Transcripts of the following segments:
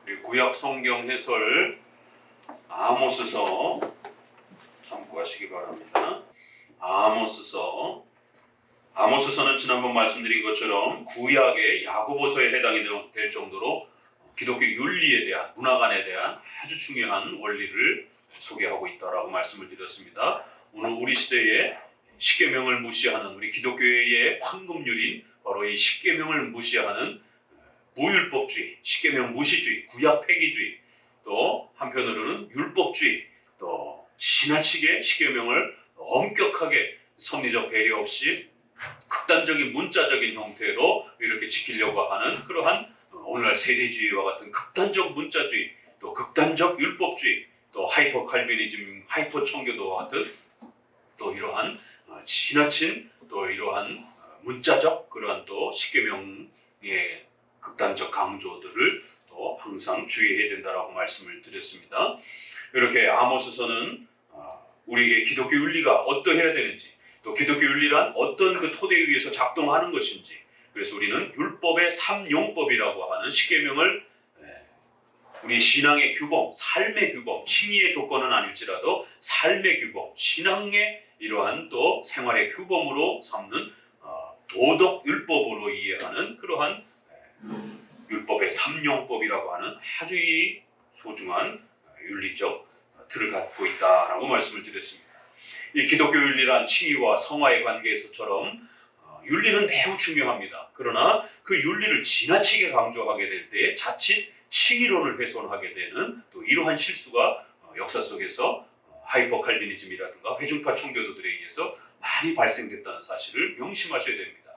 우리 구약 성경 해설 아모스서 참고하시기 바랍니다. 아모스서는 지난번 말씀드린 것처럼 구약의 야고보서에 해당이 될 정도로 기독교 윤리에 대한, 문화관에 대한 아주 중요한 원리를 소개하고 있다라고 말씀을 드렸습니다. 오늘 우리 시대에 십계명을 무시하는, 우리 기독교의 황금률인 바로 이 십계명을 무시하는 무율법주의, 십계명 무시주의, 구약 폐기주의, 또 한편으로는 율법주의, 또 지나치게 십계명을 엄격하게 섭리적 배려 없이 극단적인 문자적인 형태로 이렇게 지키려고 하는 그러한 오늘날 세대주의와 같은 극단적 문자주의, 또 극단적 율법주의, 또 하이퍼 칼비니즘, 하이퍼 청교도와 같은 또 이러한 지나친 또 이러한 문자적 그러한 또 십계명의 극단적 강조들을 또 항상 주의해야 된다라고 말씀을 드렸습니다. 이렇게 아모스서는 우리에게 기독교 윤리가 어떠해야 되는지, 또 기독교 윤리란 어떤 그 토대 위에서 작동하는 것인지, 그래서 우리는 율법의 삼용법이라고 하는 십계명을 우리 신앙의 규범, 삶의 규범, 칭의의 조건은 아닐지라도 삶의 규범, 신앙의 이러한 또 생활의 규범으로 삼는 도덕 율법으로 이해하는 그러한 율법의 삼용법이라고 하는 아주 소중한 윤리적 틀을 갖고 있다라고 말씀을 드렸습니다. 이 기독교 윤리란 칭의와 성화의 관계에서처럼 윤리는 매우 중요합니다. 그러나 그 윤리를 지나치게 강조하게 될 때 자칫 칭의론을 훼손하게 되는 또 이러한 실수가 역사 속에서 하이퍼 칼비니즘이라든가 회중파 청교도들에 의해서 많이 발생됐다는 사실을 명심하셔야 됩니다.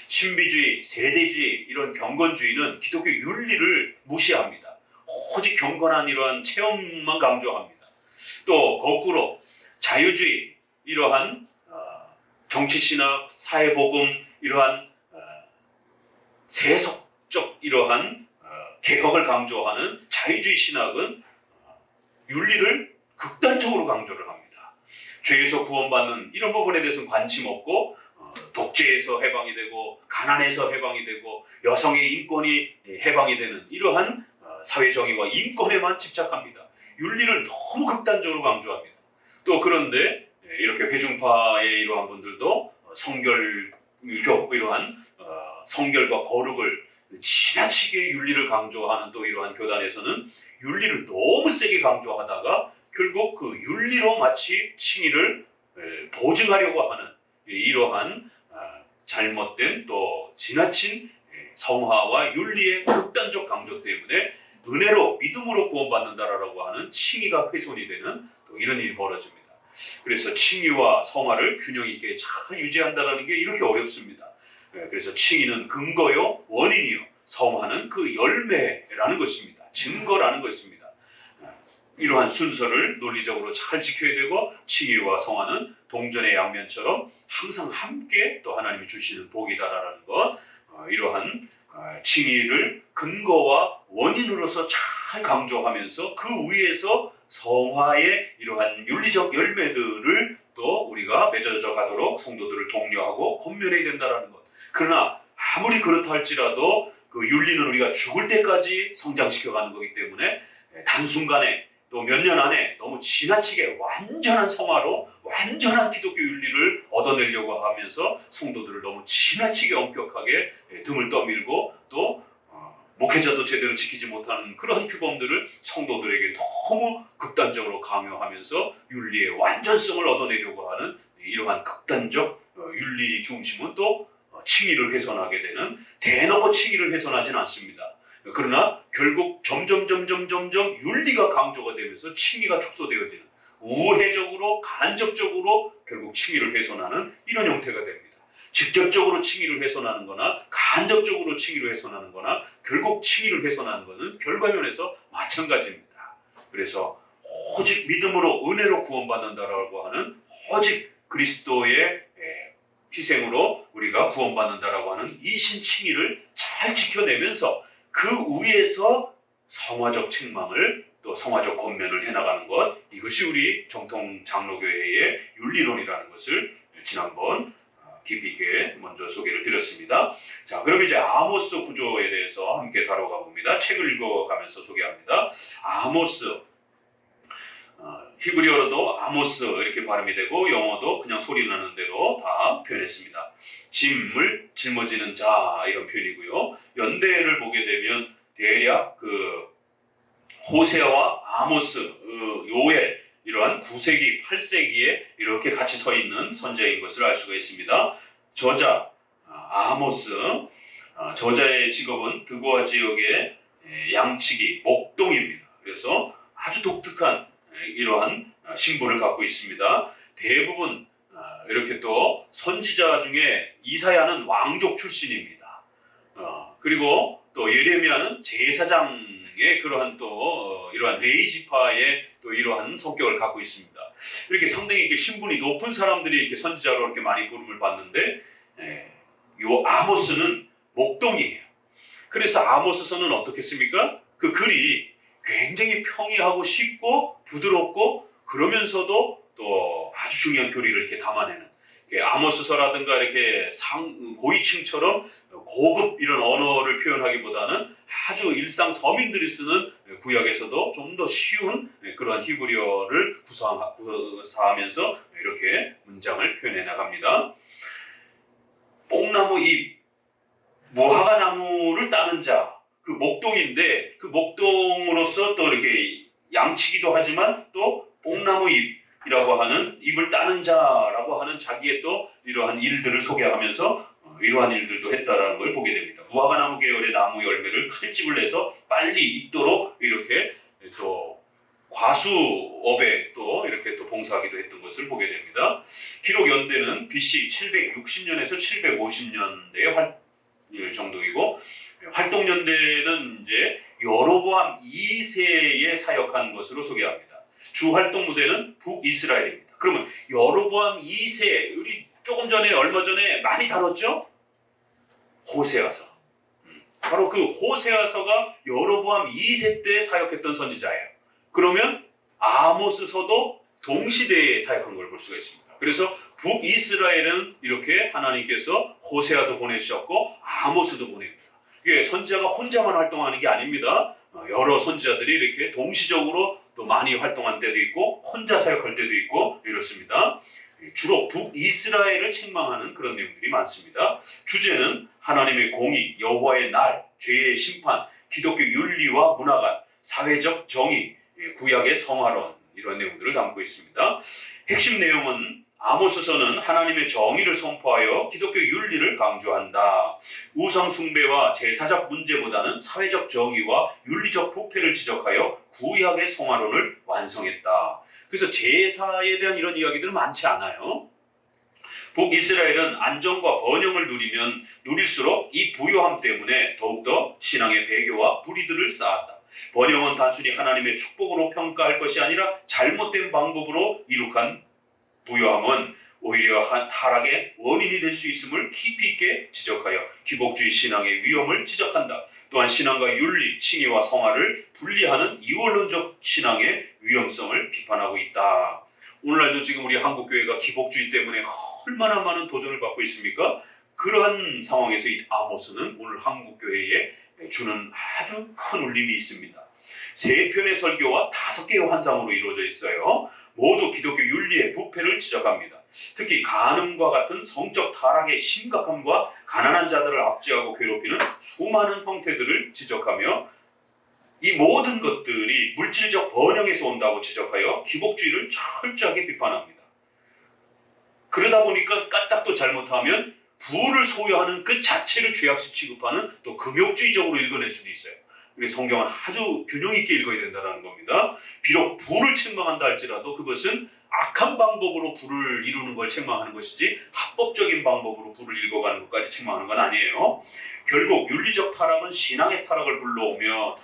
신비주의, 세대주의, 이런 경건주의는 기독교 윤리를 무시합니다. 오직 경건한 이러한 체험만 강조합니다. 또 거꾸로 자유주의, 이러한 정치신학, 사회복음, 이러한 세속적 이러한 개혁을 강조하는 자유주의 신학은 윤리를 극단적으로 강조를 합니다. 죄에서 구원받는 이런 부분에 대해서는 관심 없고 독재에서 해방이 되고 가난에서 해방이 되고 여성의 인권이 해방이 되는 이러한 사회정의와 인권에만 집착합니다. 윤리를 너무 극단적으로 강조합니다. 또 그런데 이렇게 회중파의 이러한 분들도 성결교, 이러한 성결과 거룩을 지나치게 윤리를 강조하는 또 이러한 교단에서는 윤리를 너무 세게 강조하다가 결국 그 윤리로 마치 칭의를 보증하려고 하는 이러한 잘못된 또 지나친 성화와 윤리의 극단적 강조 때문에 은혜로 믿음으로 구원받는다라고 하는 칭의가 훼손이 되는 또 이런 일이 벌어집니다. 그래서 칭의와 성화를 균형 있게 잘 유지한다는 게 이렇게 어렵습니다. 그래서 칭의는 근거요, 원인이요, 성화는 그 열매라는 것입니다. 증거라는 것입니다. 이러한 순서를 논리적으로 잘 지켜야 되고, 칭의와 성화는 동전의 양면처럼 항상 함께 또 하나님이 주시는 복이다라는 것, 이러한 칭의를 근거와 원인으로서 잘 강조하면서 그 위에서 성화의 이러한 윤리적 열매들을 또 우리가 맺어져 가도록 성도들을 독려하고 권면해야 된다는 것. 그러나 아무리 그렇다 할지라도 그 윤리는 우리가 죽을 때까지 성장시켜가는 거기 때문에 단순간에 또 몇 년 안에 너무 지나치게 완전한 성화로 완전한 기독교 윤리를 얻어내려고 하면서 성도들을 너무 지나치게 엄격하게 등을 떠밀고 또 목회자도 제대로 지키지 못하는 그런 규범들을 성도들에게 너무 극단적으로 강요하면서 윤리의 완전성을 얻어내려고 하는 이러한 극단적 윤리 중심은 또 칭의를 훼손하게 되는, 대놓고 칭의를 훼손하지는 않습니다. 그러나 결국 점점 윤리가 강조가 되면서 칭의가 축소되어지는, 우회적으로 간접적으로 결국 칭의를 훼손하는 이런 형태가 됩니다. 직접적으로 칭의를 훼손하는 거나 간접적으로 칭의를 훼손하는 거나 결국 칭의를 훼손하는 것은 결과면에서 마찬가지입니다. 그래서 오직 믿음으로 은혜로 구원받는다라고 하는, 오직 그리스도의 희생으로 우리가 구원받는다라고 하는 이신칭의를 잘 지켜내면서 그 위에서 성화적 책망을 또 성화적 권면을 해나가는 것, 이것이 우리 정통 장로교회의 윤리론이라는 것을 지난번 깊이 있게 먼저 소개를 드렸습니다. 자, 그럼 이제 아모스 구조에 대해서 함께 다뤄가 봅니다. 책을 읽어가면서 소개합니다. 아모스, 히브리어로도 아모스 이렇게 발음이 되고 영어도 그냥 소리 나는 대로 다 표현했습니다. 짐을 짊어지는 자 이런 표현이고요. 연대를 보게 되면 대략 그 호세아와 아모스, 요엘 이러한 9세기, 8세기에 이렇게 같이 서 있는 선지자인 것을 알 수가 있습니다. 저자 아모스, 저자의 직업은 드고아 지역의 양치기, 목동입니다. 그래서 아주 독특한 이러한 신분을 갖고 있습니다. 대부분 이렇게 또 선지자 중에 이사야는 왕족 출신입니다. 그리고 또 예레미야는 제사장의 그러한 또 이러한 레위 지파의 또 이러한 성격을 갖고 있습니다. 이렇게 상당히 이렇게 신분이 높은 사람들이 이렇게 선지자로 이렇게 많이 부름을 받는데, 요 아모스는 목동이에요. 그래서 아모스서는 어떻겠습니까? 그 글이 굉장히 평이하고 쉽고 부드럽고 그러면서도 또 아주 중요한 교리를 이렇게 담아내는, 아모스서라든가 이렇게 고위층처럼 고급 이런 언어를 표현하기보다는 아주 일상 서민들이 쓰는 구약에서도 좀 더 쉬운 그러한 히브리어를 구사하면서 이렇게 문장을 표현해 나갑니다. 뽕나무 잎, 무화과 나무를 따는 자, 그 목동인데 그 목동으로서 또 이렇게 양치기도 하지만 또 뽕나무 잎이라고 하는 잎을 따는 자라고 하는 자기의 또 이러한 일들을 소개하면서 이러한 일들도 했다라는 걸 보게 됩니다. 무화과 나무 계열의 나무 열매를 칼집을 내서 빨리 익도록 이렇게 또 과수업에 또 이렇게 또 봉사하기도 했던 것을 보게 됩니다. 기록 연대는 BC 760년에서 750년대의 정도이고, 활동 연대는 이제 여로보암 2세에 사역한 것으로 소개합니다. 주 활동 무대는 북이스라엘입니다. 그러면 여로보암 2세, 우리 조금 전에 얼마 전에 많이 다뤘죠? 호세아서. 바로 그 호세아서가 여로보암 2세 때 사역했던 선지자예요. 그러면 아모스서도 동시대에 사역한 걸 볼 수가 있습니다. 그래서 북이스라엘은 이렇게 하나님께서 호세아도 보내주셨고 아모스도 보냅니다. 이게 선지자가 혼자만 활동하는 게 아닙니다. 여러 선지자들이 이렇게 동시적으로 또 많이 활동한 때도 있고 혼자 사역할 때도 있고 이렇습니다. 주로 북이스라엘을 책망하는 그런 내용들이 많습니다. 주제는 하나님의 공의, 여호와의 날, 죄의 심판, 기독교 윤리와 문화관, 사회적 정의, 구약의 성화론, 이런 내용들을 담고 있습니다. 핵심 내용은 아모스서는 하나님의 정의를 선포하여 기독교 윤리를 강조한다. 우상 숭배와 제사적 문제보다는 사회적 정의와 윤리적 부패를 지적하여 구약의 성화론을 완성했다. 그래서 제사에 대한 이런 이야기들은 많지 않아요. 북이스라엘은 안정과 번영을 누리면 누릴수록 이 부요함 때문에 더욱더 신앙의 배교와 불의들을 쌓았다. 번영은 단순히 하나님의 축복으로 평가할 것이 아니라 잘못된 방법으로 이룩한 부요함은 오히려 타락의 원인이 될 수 있음을 깊이 있게 지적하여 기복주의 신앙의 위험을 지적한다. 또한 신앙과 윤리, 칭의와 성화를 분리하는 이원론적 신앙의 위험성을 비판하고 있다. 오늘날도 지금 우리 한국교회가 기복주의 때문에 얼마나 많은 도전을 받고 있습니까? 그러한 상황에서 이 아모스는 오늘 한국교회에 주는 아주 큰 울림이 있습니다. 3편의 설교와 5개의 환상으로 이루어져 있어요. 모두 기독교 윤리의 부패를 지적합니다. 특히 간음과 같은 성적 타락의 심각함과 가난한 자들을 압제하고 괴롭히는 수많은 형태들을 지적하며 이 모든 것들이 물질적 번영에서 온다고 지적하여 기복주의를 철저하게 비판합니다. 그러다 보니까 까딱도 잘못하면 부를 소유하는 그 자체를 죄악시 취급하는 또 금욕주의적으로 읽어낼 수도 있어요. 그래서 성경은 아주 균형 있게 읽어야 된다는 겁니다. 비록 부를 책망한다 할지라도 그것은 악한 방법으로 부를 이루는 걸 책망하는 것이지 합법적인 방법으로 부를 읽어가는 것까지 책망하는 건 아니에요. 결국 윤리적 타락은 신앙의 타락을 불러오며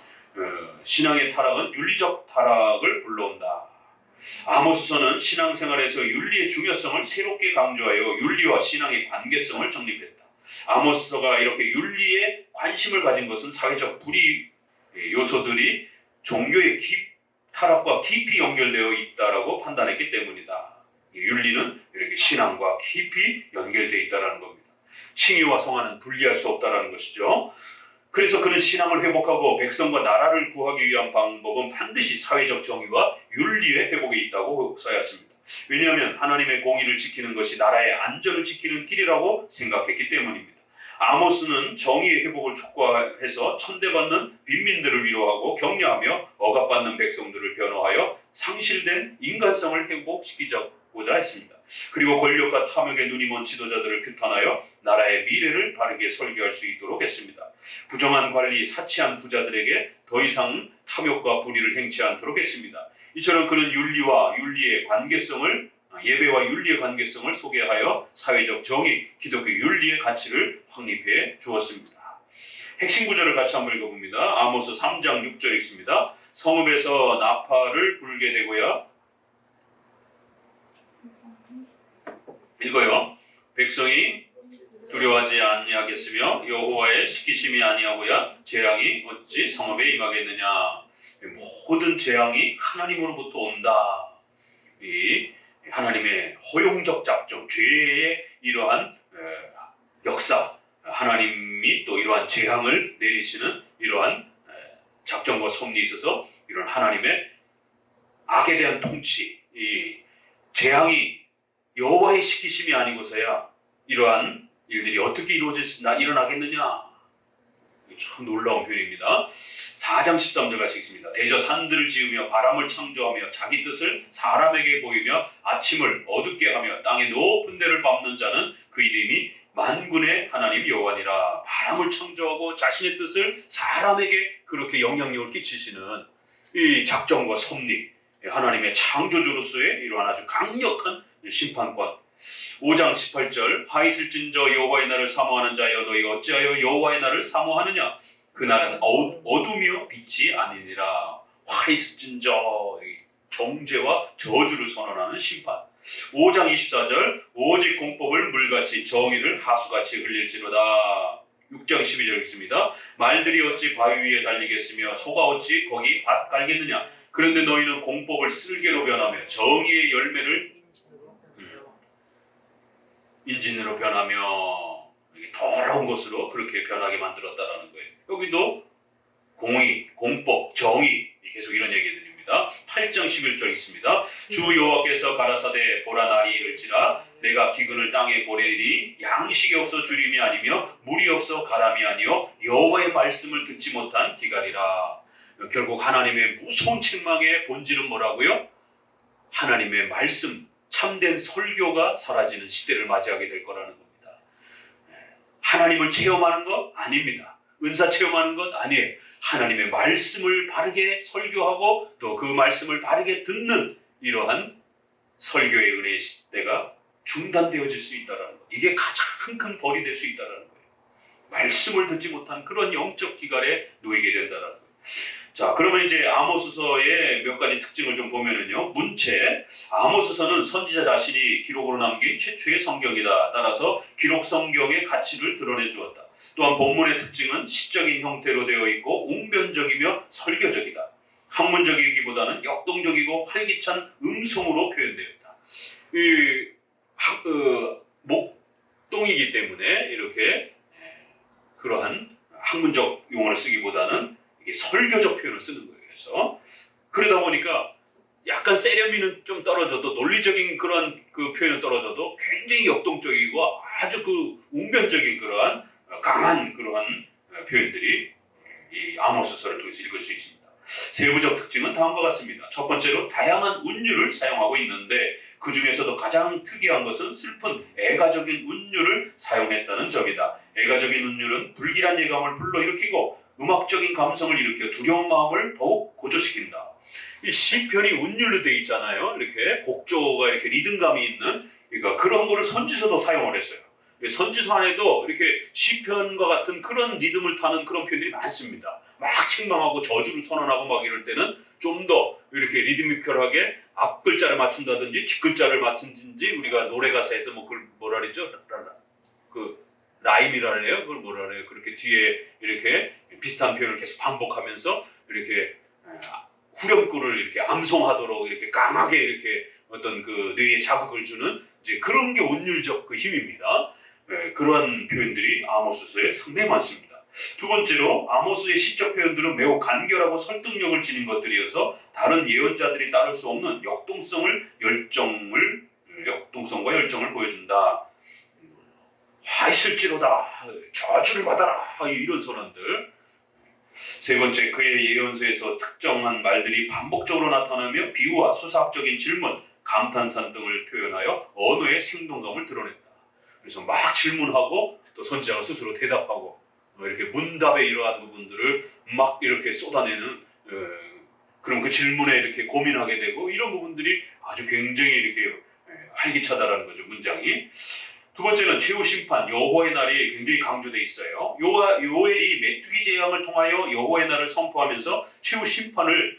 신앙의 타락은 윤리적 타락을 불러온다. 아모스서는 신앙생활에서 윤리의 중요성을 새롭게 강조하여 윤리와 신앙의 관계성을 정립했다. 아모스서가 이렇게 윤리에 관심을 가진 것은 사회적 불의 요소들이 종교의 타락과 깊이 연결되어 있다라고 판단했기 때문이다. 윤리는 이렇게 신앙과 깊이 연결되어 있다는 겁니다. 칭의와 성화는 분리할 수 없다는 것이죠. 그래서 그는 신앙을 회복하고 백성과 나라를 구하기 위한 방법은 반드시 사회적 정의와 윤리의 회복에 있다고 써였습니다. 왜냐하면 하나님의 공의를 지키는 것이 나라의 안전을 지키는 길이라고 생각했기 때문입니다. 아모스는 정의의 회복을 촉구해서 천대받는 빈민들을 위로하고 격려하며 억압받는 백성들을 변호하여 상실된 인간성을 회복시키고자 했습니다. 그리고 권력과 탐욕에 눈이 먼 지도자들을 규탄하여 나라의 미래를 바르게 설계할 수 있도록 했습니다. 부정한 관리, 사치한 부자들에게 더 이상 탐욕과 불의를 행치 않도록 했습니다. 이처럼 그는 윤리와 윤리의 관계성을 예배와 윤리의 관계성을 소개하여 사회적 정의, 기독교 윤리의 가치를 확립해 주었습니다. 핵심 구절을 같이 한번 읽어봅니다. 아모스 3장 6절 읽습니다. 성읍에서 나팔을 불게 되고야 읽어요. 백성이 두려워하지 아니하겠으며 여호와의 시키심이 아니하고야 재앙이 어찌 성읍에 임하겠느냐. 모든 재앙이 하나님으로부터 온다. 이 하나님의 허용적 작정, 죄의 이러한 역사, 하나님이 또 이러한 재앙을 내리시는 이러한 작정과 섭리에 있어서 이런 하나님의 악에 대한 통치, 이 재앙이 여호와의 시키심이 아니고서야 이러한 일들이 어떻게 일어나겠느냐. 참 놀라운 표현입니다. 4장 13절 가시겠습니다. 대저 산들을 지으며 바람을 창조하며 자기 뜻을 사람에게 보이며 아침을 어둡게 하며 땅의 높은 데를 밟는 자는 그 이름이 만군의 하나님 여호와니라. 바람을 창조하고 자신의 뜻을 사람에게 그렇게 영향력을 끼치시는 이 작정과 섭리, 하나님의 창조주로서의 이러한 아주 강력한 심판권. 5장 18절 화 있을진저 여호와의 날을 사모하는 자여 너희가 어찌하여 여호와의 날을 사모하느냐. 그 날은 어둠이요 빛이 아니니라. 화 있을진저 정죄와 저주를 선언하는 심판. 5장 24절 오직 공법을 물같이 정의를 하수같이 흘릴지로다. 6장 12절 읽습니다. 말들이 어찌 바위 위에 달리겠으며 소가 어찌 거기 밭 갈겠느냐. 그런데 너희는 공법을 쓸개로 변하며 정의의 열매를 인진으로 변하며 더러운 것으로 그렇게 변하게 만들었다라는 거예요. 여기도 공의, 공법, 정의 계속 이런 얘기 드립니다. 8장 11절 있습니다. 주 여호와께서 가라사대 보라 날이 이를지라 내가 기근을 땅에 보내리니 양식이 없어 주림이 아니며 물이 없어 가람이 아니요 여호와의 말씀을 듣지 못한 기갈이라. 결국 하나님의 무서운 책망의 본질은 뭐라고요? 하나님의 말씀, 참된 설교가 사라지는 시대를 맞이하게 될 거라는 겁니다. 하나님을 체험하는 것 아닙니다. 은사 체험하는 것 아니에요. 하나님의 말씀을 바르게 설교하고 또 그 말씀을 바르게 듣는 이러한 설교의 은혜의 시대가 중단되어질 수 있다는 것. 이게 가장 큰 벌이 될 수 있다는 거예요. 말씀을 듣지 못한 그런 영적 기갈에 놓이게 된다는 거예요. 자, 그러면 이제 아모스서의 몇 가지 특징을 좀 보면은요. 문체, 아모스서는 선지자 자신이 기록으로 남긴 최초의 성경이다. 따라서 기록 성경의 가치를 드러내 주었다. 또한 본문의 특징은 시적인 형태로 되어 있고 웅변적이며 설교적이다. 학문적이기보다는 역동적이고 활기찬 음성으로 표현되었다. 목동이기 때문에 이렇게 그러한 학문적 용어를 쓰기보다는 이게 설교적 표현을 쓰는 거예요. 그래서 그러다 보니까 약간 세련미는 좀 떨어져도 논리적인 그런 그 표현은 떨어져도 굉장히 역동적이고 아주 그 웅변적인 그러한 강한 그러한 표현들이 이 아모스서를 통해서 읽을 수 있습니다. 세부적 특징은 다음과 같습니다. 첫 번째로 다양한 운율을 사용하고 있는데 그 중에서도 가장 특이한 것은 슬픈 애가적인 운율을 사용했다는 점이다. 애가적인 운율은 불길한 예감을 불러일으키고 음악적인 감성을 일으켜 두려운 마음을 더욱 고조시킨다. 이 시편이 운율로 되어 있잖아요. 이렇게 곡조가 이렇게 리듬감이 있는, 그러니까 그런 거를 선지서도 사용을 했어요. 선지서 안에도 이렇게 시편과 같은 그런 리듬을 타는 그런 표현들이 많습니다. 막 책망하고 저주를 선언하고 막 이럴 때는 좀 더 이렇게 리드미컬하게 앞 글자를 맞춘다든지 뒷 글자를 맞춘든지, 우리가 노래 가사에서 뭐 그걸 뭐라 그러죠? 그 라임이라 그래요. 그걸 뭐라 그래요? 그렇게 뒤에 이렇게 비슷한 표현을 계속 반복하면서 이렇게 후렴구를 이렇게 암송하도록 이렇게 강하게 이렇게 어떤 그 뇌에 자극을 주는 이제 그런 게 온율적 그 힘입니다. 그러한 표현들이 아모스서에 상당히 많습니다. 두 번째로 아모스의 시적 표현들은 매우 간결하고 설득력을 지닌 것들이어서 다른 예언자들이 따를 수 없는 역동성과 열정을 보여준다. 화 있을지로다, 저주를 받아라, 이런 선언들. 세 번째, 그의 예언서에서 특정한 말들이 반복적으로 나타나며 비유와 수사학적인 질문, 감탄사 등을 표현하여 언어의 생동감을 드러낸다. 그래서 막 질문하고 또 선지자가 스스로 대답하고 이렇게 문답의 이러한 부분들을 막 이렇게 쏟아내는 그럼 그 질문에 이렇게 고민하게 되고 이런 부분들이 아주 굉장히 이렇게 활기차다라는 거죠, 문장이. 두 번째는 최후 심판, 여호와의 날이 굉장히 강조되어 있어요. 요엘이 메뚜기 재앙을 통하여 여호와의 날을 선포하면서 최후 심판을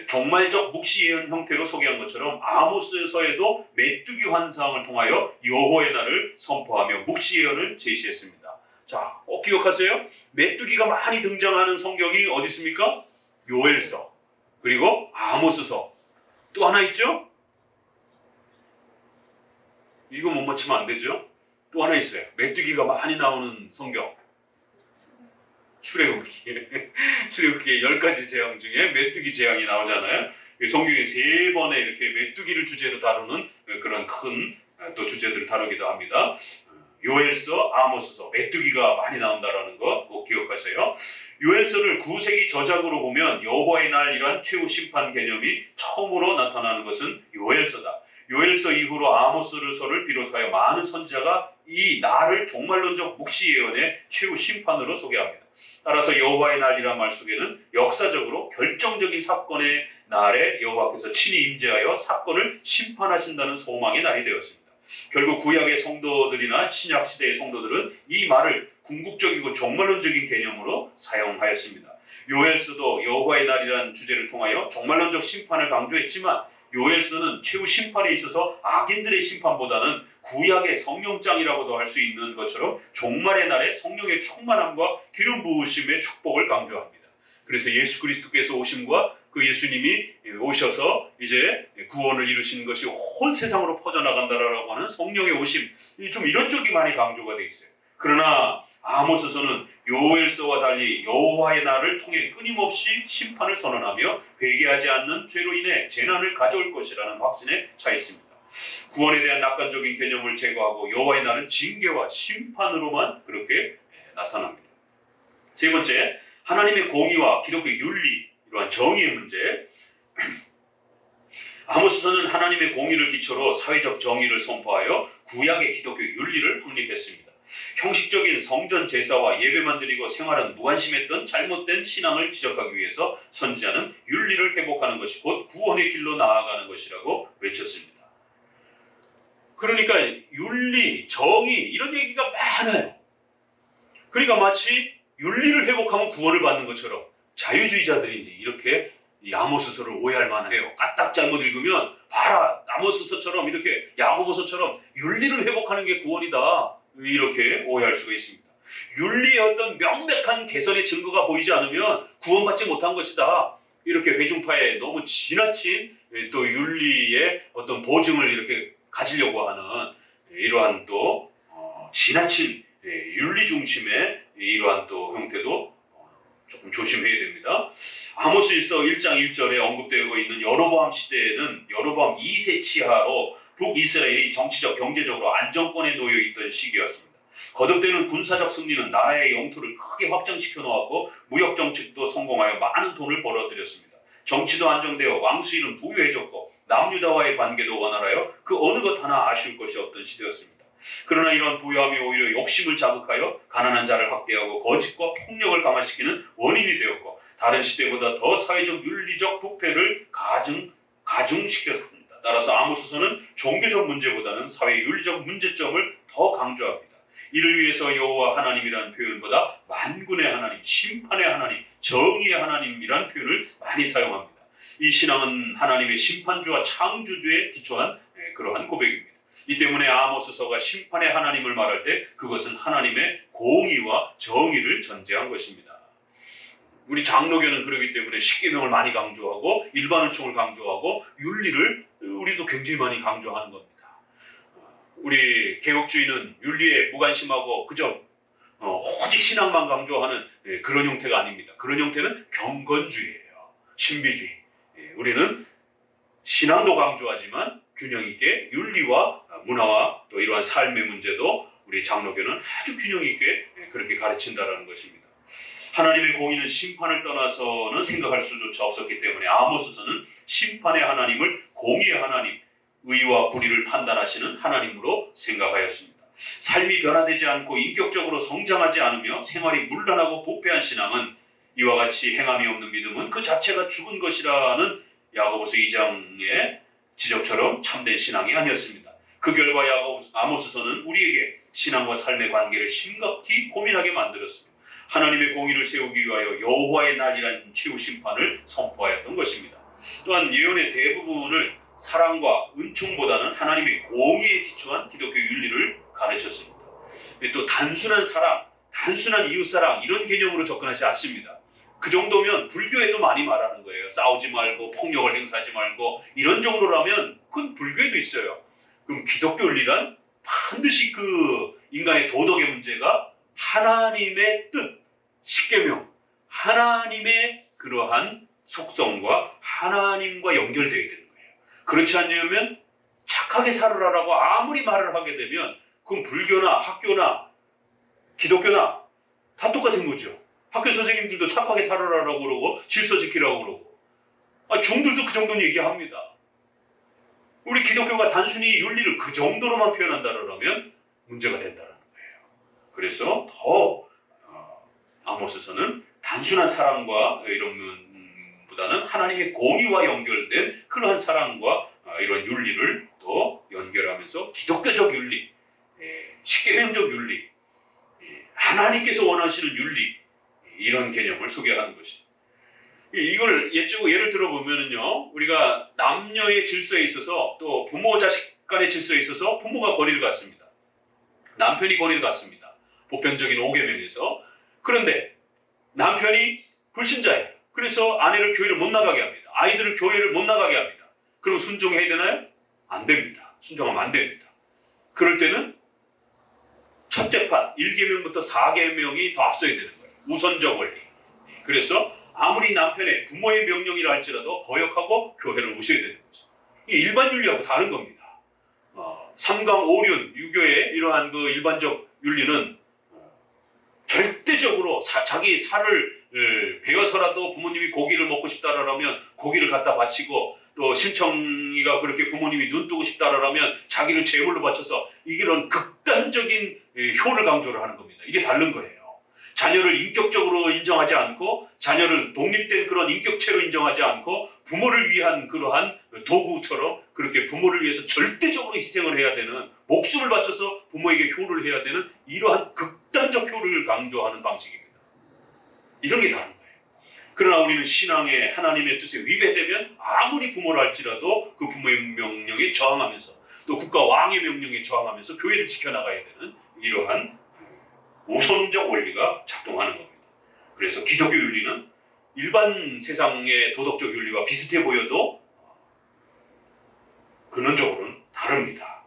종말적 묵시 예언 형태로 소개한 것처럼 아모스서에도 메뚜기 환상을 통하여 여호와의 날을 선포하며 묵시 예언을 제시했습니다. 자, 꼭 기억하세요. 메뚜기가 많이 등장하는 성경이 어디 있습니까? 요엘서, 그리고 아모스서. 또 하나 있죠? 이거 못 맞추면 안 되죠? 또 하나 있어요. 메뚜기가 많이 나오는 성경. 출애굽기에 10가지 재앙 중에 메뚜기 재앙이 나오잖아요. 성경에 3번에 이렇게 메뚜기를 주제로 다루는 그런 큰 또 주제들을 다루기도 합니다. 요엘서, 아모스서, 메뚜기가 많이 나온다라는 것 꼭 기억하세요. 요엘서를 9세기 저작으로 보면 여호와의 날이란 최후 심판 개념이 처음으로 나타나는 것은 요엘서다. 요엘서 이후로 아모스서를 비롯하여 많은 선지자가 이 날을 종말론적 묵시 예언의 최후 심판으로 소개합니다. 따라서 여호와의 날이란 말 속에는 역사적으로 결정적인 사건의 날에 여호와께서 친히 임재하여 사건을 심판하신다는 소망의 날이 되었습니다. 결국 구약의 성도들이나 신약 시대의 성도들은 이 말을 궁극적이고 종말론적인 개념으로 사용하였습니다. 요엘서도 여호와의 날이라는 주제를 통하여 종말론적 심판을 강조했지만 요엘서는 최후 심판에 있어서 악인들의 심판보다는 구약의 성령장이라고도 할 수 있는 것처럼 종말의 날에 성령의 충만함과 기름 부으심의 축복을 강조합니다. 그래서 예수 그리스도께서 오심과 그 예수님이 오셔서 이제 구원을 이루신 것이 온 세상으로 퍼져나간다라고 하는 성령의 오심, 좀 이런 쪽이 많이 강조가 되어 있어요. 그러나 아모스서는 요엘서와 달리 여호와의 날을 통해 끊임없이 심판을 선언하며 회개하지 않는 죄로 인해 재난을 가져올 것이라는 확신에 차 있습니다. 구원에 대한 낙관적인 개념을 제거하고 여호와의 날은 징계와 심판으로만 그렇게 나타납니다. 세 번째, 하나님의 공의와 기독교의 윤리, 이러한 정의의 문제. 아모스서는 하나님의 공의를 기초로 사회적 정의를 선포하여 구약의 기독교 윤리를 확립했습니다. 형식적인 성전 제사와 예배만 드리고 생활은 무관심했던 잘못된 신앙을 지적하기 위해서 선지자는 윤리를 회복하는 것이 곧 구원의 길로 나아가는 것이라고 외쳤습니다. 그러니까 윤리, 정의 이런 얘기가 많아요. 그러니까 마치 윤리를 회복하면 구원을 받는 것처럼 자유주의자들이 이제 이렇게 이 아모스서를 오해할 만해요. 까딱 잘못 읽으면 봐라, 아모스서처럼 이렇게 야고보서처럼 윤리를 회복하는 게 구원이다, 이렇게 오해할 수가 있습니다. 윤리의 어떤 명백한 개선의 증거가 보이지 않으면 구원받지 못한 것이다, 이렇게 회중파에 너무 지나친 또 윤리의 어떤 보증을 이렇게 가지려고 하는 이러한 또 지나친 윤리 중심의 이러한 또 형태도 조금 조심해야 됩니다. 아모스서 1장 1절에 언급되고 있는 여로보암 시대에는 여로보암 2세 치하로 북이스라엘이 정치적 경제적으로 안정권에 놓여 있던 시기였습니다. 거듭되는 군사적 승리는 나라의 영토를 크게 확장시켜 놓았고 무역 정책도 성공하여 많은 돈을 벌어들였습니다. 정치도 안정되어 왕수일은 부유해졌고 남유다와의 관계도 원활하여 그 어느 것 하나 아쉬울 것이 없던 시대였습니다. 그러나 이런 부유함이 오히려 욕심을 자극하여 가난한 자를 학대하고 거짓과 폭력을 강화시키는 원인이 되었고 다른 시대보다 더 사회적 윤리적 부패를 가중시켰습니다. 따라서 아모스서는 종교적 문제보다는 사회 윤리적 문제점을 더 강조합니다. 이를 위해서 여호와 하나님이라는 표현보다 만군의 하나님, 심판의 하나님, 정의의 하나님이라는 표현을 많이 사용합니다. 이 신앙은 하나님의 심판주와 창조주에 기초한 그러한 고백입니다. 이 때문에 아모스서가 심판의 하나님을 말할 때 그것은 하나님의 공의와 정의를 전제한 것입니다. 우리 장로교는 그러기 때문에 십계명을 많이 강조하고 일반의총을 강조하고 윤리를 우리도 굉장히 많이 강조하는 겁니다. 우리 개혁주의는 윤리에 무관심하고 그저 오직 신앙만 강조하는 그런 형태가 아닙니다. 그런 형태는 경건주의예요. 신비주의. 우리는 신앙도 강조하지만 균형 있게 윤리와 문화와 또 이러한 삶의 문제도 우리 장로교는 아주 균형 있게 그렇게 가르친다라는 것입니다. 하나님의 공의는 심판을 떠나서는 생각할 수조차 없었기 때문에 아모스서는 심판의 하나님을 공의의 하나님, 의와 불의를 판단하시는 하나님으로 생각하였습니다. 삶이 변화되지 않고 인격적으로 성장하지 않으며 생활이 문란하고 부패한 신앙은 이와 같이 행함이 없는 믿음은 그 자체가 죽은 것이라는 야고보서 2장의 지적처럼 참된 신앙이 아니었습니다. 그 결과 아모스서는 우리에게 신앙과 삶의 관계를 심각히 고민하게 만들었습니다. 하나님의 공의를 세우기 위하여 여호와의 날이란 최후 심판을 선포하였던 것입니다. 또한 예언의 대부분을 사랑과 은총보다는 하나님의 공의에 기초한 기독교 윤리를 가르쳤습니다. 또 단순한 사랑, 단순한 이웃사랑 이런 개념으로 접근하지 않습니다. 그 정도면 불교에도 많이 말하는 거예요. 싸우지 말고 폭력을 행사하지 말고 이런 정도라면 그건 불교에도 있어요. 그럼 기독교 윤리란 반드시 그 인간의 도덕의 문제가 하나님의 뜻, 십계명, 하나님의 그러한 속성과 하나님과 연결되어야 되는 거예요. 그렇지 않으면 착하게 살으라고 아무리 말을 하게 되면 그건 불교나 학교나 기독교나 다 똑같은 거죠. 학교 선생님들도 착하게 살아라라고 그러고 질서 지키라고 그러고 중들도 그 정도는 얘기합니다. 우리 기독교가 단순히 윤리를 그 정도로만 표현한다면 문제가 된다는 거예요. 그래서 더 아모스서는 단순한 사랑과 이런 면보다는 하나님의 공의와 연결된 그러한 사랑과 이런 윤리를 또 연결하면서 기독교적 윤리, 십계명적 윤리, 하나님께서 원하시는 윤리 이런 개념을 소개하는 것이. 이걸 예를 들어보면은요, 우리가 남녀의 질서에 있어서 또 부모 자식 간의 질서에 있어서 부모가 권위를 갖습니다. 남편이 권위를 갖습니다. 보편적인 5계명에서. 그런데 남편이 불신자예요. 그래서 아내를 교회를 못 나가게 합니다. 아이들을 교회를 못 나가게 합니다. 그럼 순종해야 되나요? 안 됩니다. 순종하면 안 됩니다. 그럴 때는 첫째 판 1계명부터 4계명이 더 앞서야 되는 거예요. 우선적 원리. 그래서 아무리 남편의 부모의 명령이라 할지라도 거역하고 교회를 오셔야 되는 거죠. 이 일반 윤리하고 다른 겁니다. 삼강 오륜 유교의 이러한 그 일반적 윤리는 절대적으로 자기 살을 베어서라도 부모님이 고기를 먹고 싶다라면 고기를 갖다 바치고 또 심청이가 그렇게 부모님이 눈 뜨고 싶다라면 자기를 제물로 바쳐서 이런 극단적인 효를 강조를 하는 겁니다. 이게 다른 거예요. 자녀를 인격적으로 인정하지 않고 자녀를 독립된 그런 인격체로 인정하지 않고 부모를 위한 그러한 도구처럼 그렇게 부모를 위해서 절대적으로 희생을 해야 되는 목숨을 바쳐서 부모에게 효를 해야 되는 이러한 극단적 효를 강조하는 방식입니다. 이런 게 다른 거예요. 그러나 우리는 신앙의 하나님의 뜻에 위배되면 아무리 부모라 할지라도 그 부모의 명령에 저항하면서 또 국가 왕의 명령에 저항하면서 교회를 지켜나가야 되는 이러한 우선적 원리가 작동하는 겁니다. 그래서 기독교 윤리는 일반 세상의 도덕적 윤리와 비슷해 보여도 근원적으로는 다릅니다.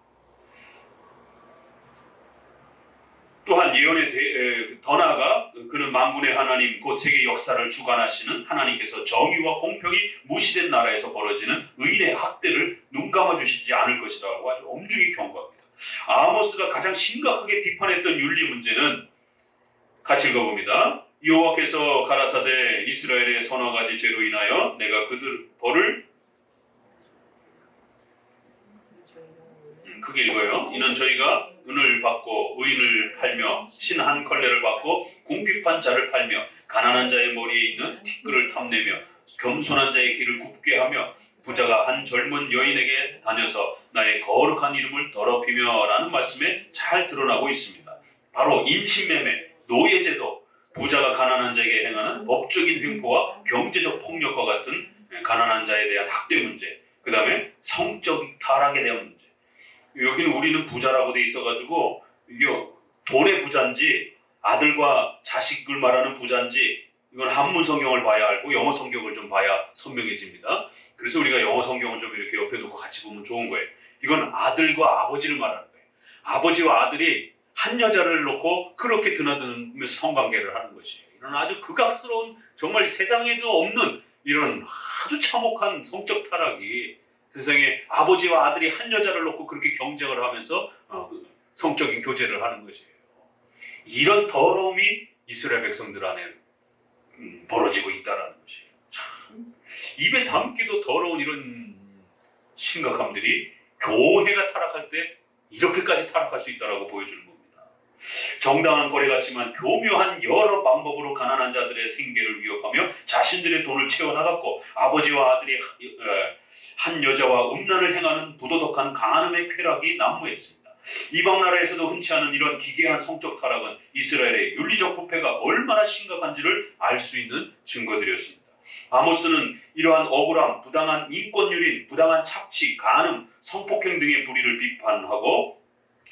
또한 예언의 더 나아가 그는 만군의 하나님 곧 세계 역사를 주관하시는 하나님께서 정의와 공평이 무시된 나라에서 벌어지는 의인의 학대를 눈감아 주시지 않을 것이라고 아주 엄중히 경고합니다. 아모스가 가장 심각하게 비판했던 윤리 문제는 같이 읽어봅니다. 여호와께서 가라사대 이스라엘의 서너 가지 죄로 인하여 내가 그들 벌을 크게 읽어요. 이는 저희가 은을 받고 의인을 팔며 신 한 컬레를 받고 궁핍한 자를 팔며 가난한 자의 머리에 있는 티끌을 탐내며 겸손한 자의 길을 굽게 하며 부자가 한 젊은 여인에게 다녀서 나의 거룩한 이름을 더럽히며 라는 말씀에 잘 드러나고 있습니다. 바로 인신매매, 노예제도, 부자가 가난한 자에게 행하는 법적인 횡포와 경제적 폭력과 같은 가난한 자에 대한 학대 문제, 그 다음에 성적 타락에 대한 문제. 여기는 우리는 부자라고 돼 있어가지고 이게 돈의 부자인지 아들과 자식을 말하는 부자인지 이건 한문 성경을 봐야 알고 영어 성경을 좀 봐야 선명해집니다. 그래서 우리가 영어 성경을 좀 이렇게 옆에 놓고 같이 보면 좋은 거예요. 이건 아들과 아버지를 말하는 거예요. 아버지와 아들이 한 여자를 놓고 그렇게 드나들면서 성관계를 하는 것이에요. 이런 아주 극악스러운, 정말 세상에도 없는 이런 아주 참혹한 성적 타락이 세상에 아버지와 아들이 한 여자를 놓고 그렇게 경쟁을 하면서 성적인 교제를 하는 것이에요. 이런 더러움이 이스라엘 백성들 안에 벌어지고 있다는 것이에요. 참 입에 담기도 더러운 이런 심각함들이 교회가 타락할 때 이렇게까지 타락할 수 있다고 보여주는 겁니다. 정당한 거래 같지만 교묘한 여러 방법으로 가난한 자들의 생계를 위협하며 자신들의 돈을 채워나갔고 아버지와 아들이 한 여자와 음란을 행하는 부도덕한 간음의 쾌락이 난무했습니다. 이방 나라에서도 흔치 않은 이런 기괴한 성적 타락은 이스라엘의 윤리적 부패가 얼마나 심각한지를 알 수 있는 증거들이었습니다. 아모스는 이러한 억울함, 부당한 인권유린, 부당한 착취, 간음, 성폭행 등의 불의를 비판하고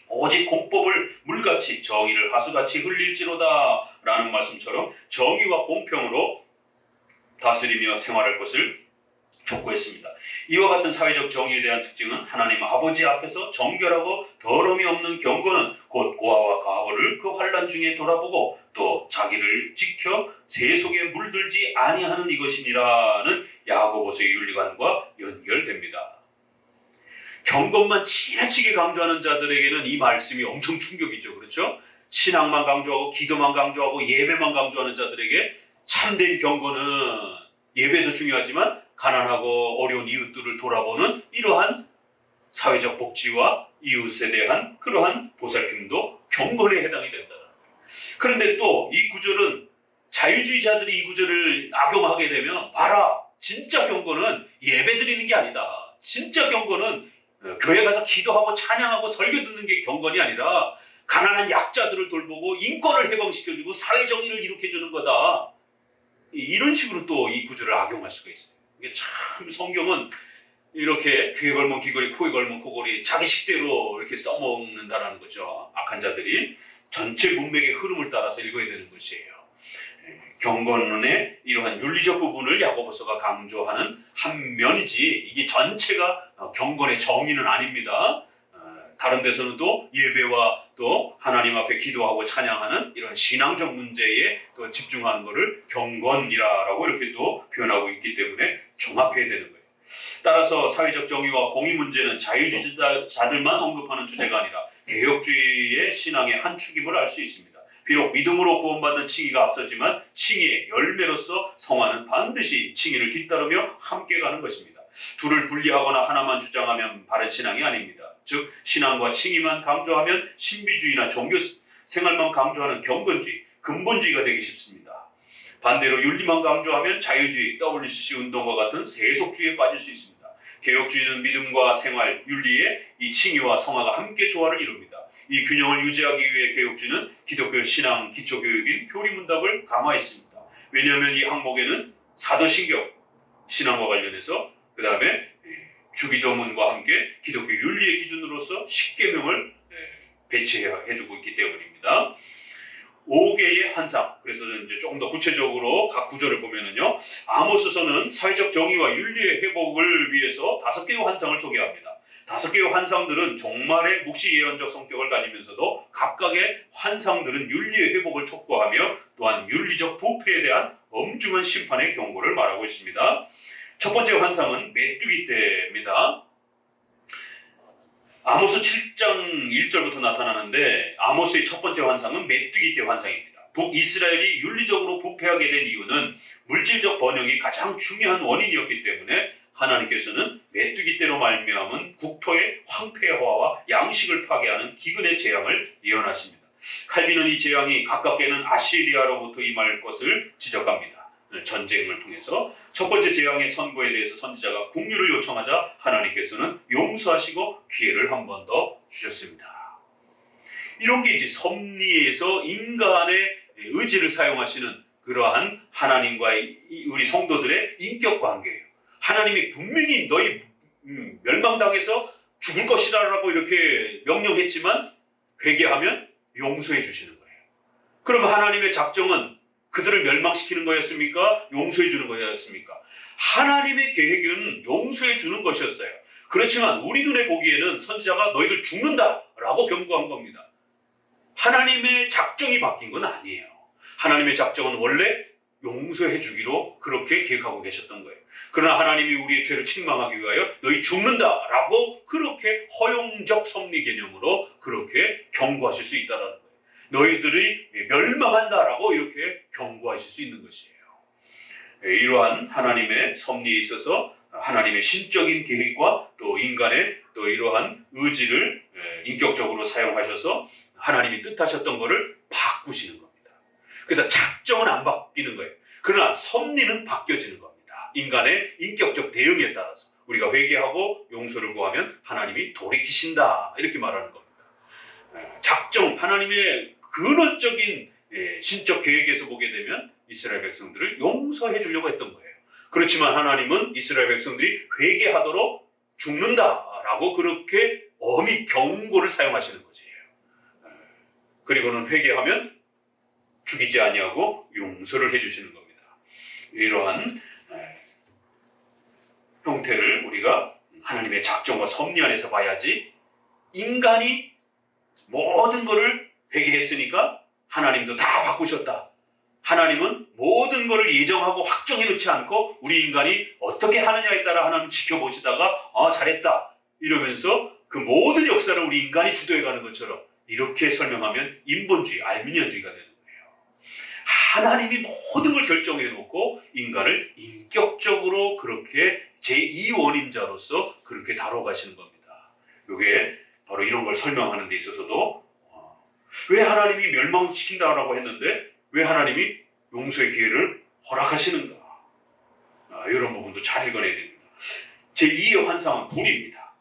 오직 공법을 물같이 정의를 하수같이 흘릴지로다 라는 말씀처럼 정의와 공평으로 다스리며 생활할 것을 촉구했습니다. 이와 같은 사회적 정의에 대한 특징은 하나님 아버지 앞에서 정결하고 더러움이 없는 경건은 곧 고아와 과부를 그 환난 중에 돌아보고 또 자기를 지켜 세속에 물들지 아니하는 이것이니라는 야고보서의 윤리관과 연결됩니다. 경건만 지나치게 강조하는 자들에게는 이 말씀이 엄청 충격이죠. 그렇죠? 신앙만 강조하고 기도만 강조하고 예배만 강조하는 자들에게 참된 경건은 예배도 중요하지만 가난하고 어려운 이웃들을 돌아보는 이러한 사회적 복지와 이웃에 대한 그러한 보살핌도 경건에 해당이 된다. 그런데 또 이 구절은 자유주의자들이 이 구절을 악용하게 되면 봐라, 진짜 경건은 예배 드리는 게 아니다. 진짜 경건은 교회 가서 기도하고 찬양하고 설교 듣는 게 경건이 아니라 가난한 약자들을 돌보고 인권을 해방시켜주고 사회정의를 일으켜주는 거다. 이런 식으로 또 이 구절을 악용할 수가 있어요. 이게 참 성경은 이렇게 귀에 걸면 귀걸이, 코에 걸면 코걸이, 자기 식대로 이렇게 써먹는다라는 거죠. 악한 자들이 전체 문맥의 흐름을 따라서 읽어야 되는 것이에요. 경건의 이러한 윤리적 부분을 야고보서가 강조하는 한 면이지 이게 전체가 경건의 정의는 아닙니다. 다른 데서는 또 예배와 또 하나님 앞에 기도하고 찬양하는 이런 신앙적 문제에 또 집중하는 것을 경건이라고 이렇게 또 표현하고 있기 때문에 종합해야 되는 거예요. 따라서 사회적 정의와 공의 문제는 자유주의자들만 언급하는 주제가 아니라 개혁주의의 신앙의 한 축임을 알 수 있습니다. 비록 믿음으로 구원받는 칭의가 앞서지만 칭의의 열매로서 성화는 반드시 칭의를 뒤따르며 함께 가는 것입니다. 둘을 분리하거나 하나만 주장하면 바른 신앙이 아닙니다. 즉 신앙과 칭의만 강조하면 신비주의나 종교 생활만 강조하는 경건주의, 근본주의가 되기 쉽습니다. 반대로 윤리만 강조하면 자유주의, WCC 운동과 같은 세속주의에 빠질 수 있습니다. 개혁주의는 믿음과 생활, 윤리에 이 칭의와 성화가 함께 조화를 이룹니다. 이 균형을 유지하기 위해 개혁주의는 기독교 신앙 기초교육인 교리문답을 강화했습니다. 왜냐하면 이 항목에는 사도신경, 신앙과 관련해서 그 다음에 주기도문과 함께 기독교 윤리의 기준으로서 10계명을 배치해두고 있기 때문입니다. 5개의 환상, 그래서 이제 조금 더 구체적으로 각 구절을 보면은요, 아모스서는 사회적 정의와 윤리의 회복을 위해서 5개의 환상을 소개합니다. 5개의 환상들은 종말의 묵시 예언적 성격을 가지면서도 각각의 환상들은 윤리의 회복을 촉구하며 또한 윤리적 부패에 대한 엄중한 심판의 경고를 말하고 있습니다. 첫 번째 환상은 메뚜기 떼입니다. 아모스 7장 1절부터 나타나는데 아모스의 첫 번째 환상은 메뚜기 떼 환상입니다. 북이스라엘이 윤리적으로 부패하게 된 이유는 물질적 번영이 가장 중요한 원인이었기 때문에 하나님께서는 메뚜기 떼로 말미암은 국토의 황폐화와 양식을 파괴하는 기근의 재앙을 예언하십니다. 칼빈은 이 재앙이 가깝게는 아시리아로부터 임할 것을 지적합니다. 전쟁을 통해서 첫 번째 재앙의 선고에 대해서 선지자가 국류를 요청하자 하나님께서는 용서하시고 기회를 한 번 더 주셨습니다. 이런 게 이제 섭리에서 인간의 의지를 사용하시는 그러한 하나님과 우리 성도들의 인격 관계예요. 하나님이 분명히 너희 멸망당해서 죽을 것이라고 이렇게 명령했지만 회개하면 용서해 주시는 거예요. 그럼 하나님의 작정은 그들을 멸망시키는 거였습니까? 용서해 주는 거였습니까? 하나님의 계획은 용서해 주는 것이었어요. 그렇지만 우리 눈에 보기에는 선지자가 너희들 죽는다라고 경고한 겁니다. 하나님의 작정이 바뀐 건 아니에요. 하나님의 작정은 원래 용서해 주기로 그렇게 계획하고 계셨던 거예요. 그러나 하나님이 우리의 죄를 책망하기 위하여 너희 죽는다라고 그렇게 허용적 섭리 개념으로 그렇게 경고하실 수 있다는 거예요. 너희들이 멸망한다라고 이렇게 경고하실 수 있는 것이에요. 이러한 하나님의 섭리에 있어서 하나님의 신적인 계획과 또 인간의 또 이러한 의지를 인격적으로 사용하셔서 하나님이 뜻하셨던 것을 바꾸시는 겁니다. 그래서 작정은 안 바뀌는 거예요. 그러나 섭리는 바뀌어지는 겁니다. 인간의 인격적 대응에 따라서 우리가 회개하고 용서를 구하면 하나님이 돌이키신다 이렇게 말하는 겁니다. 작정, 하나님의 근원적인 신적 계획에서 보게 되면 이스라엘 백성들을 용서해 주려고 했던 거예요. 그렇지만 하나님은 이스라엘 백성들이 회개하도록 죽는다라고 그렇게 엄히 경고를 사용하시는 거지요. 그리고는 회개하면 죽이지 아니하고 용서를 해주시는 겁니다. 이러한 형태를 우리가 하나님의 작정과 섭리 안에서 봐야지 인간이 모든 것을 회개했으니까 하나님도 다 바꾸셨다. 하나님은 모든 것을 예정하고 확정해 놓지 않고 우리 인간이 어떻게 하느냐에 따라 하나님 지켜보시다가 잘했다 이러면서 그 모든 역사를 우리 인간이 주도해 가는 것처럼 이렇게 설명하면 인본주의, 알미니언주의가 되는 거예요. 하나님이 모든 걸 결정해 놓고 인간을 인격적으로 그렇게 제2원인자로서 그렇게 다뤄가시는 겁니다. 이게 바로 이런 걸 설명하는 데 있어서도 왜 하나님이 멸망시킨다라고 했는데 왜 하나님이 용서의 기회를 허락하시는가? 이런 부분도 잘 읽어내야 됩니다. 제2의 환상은 불입니다.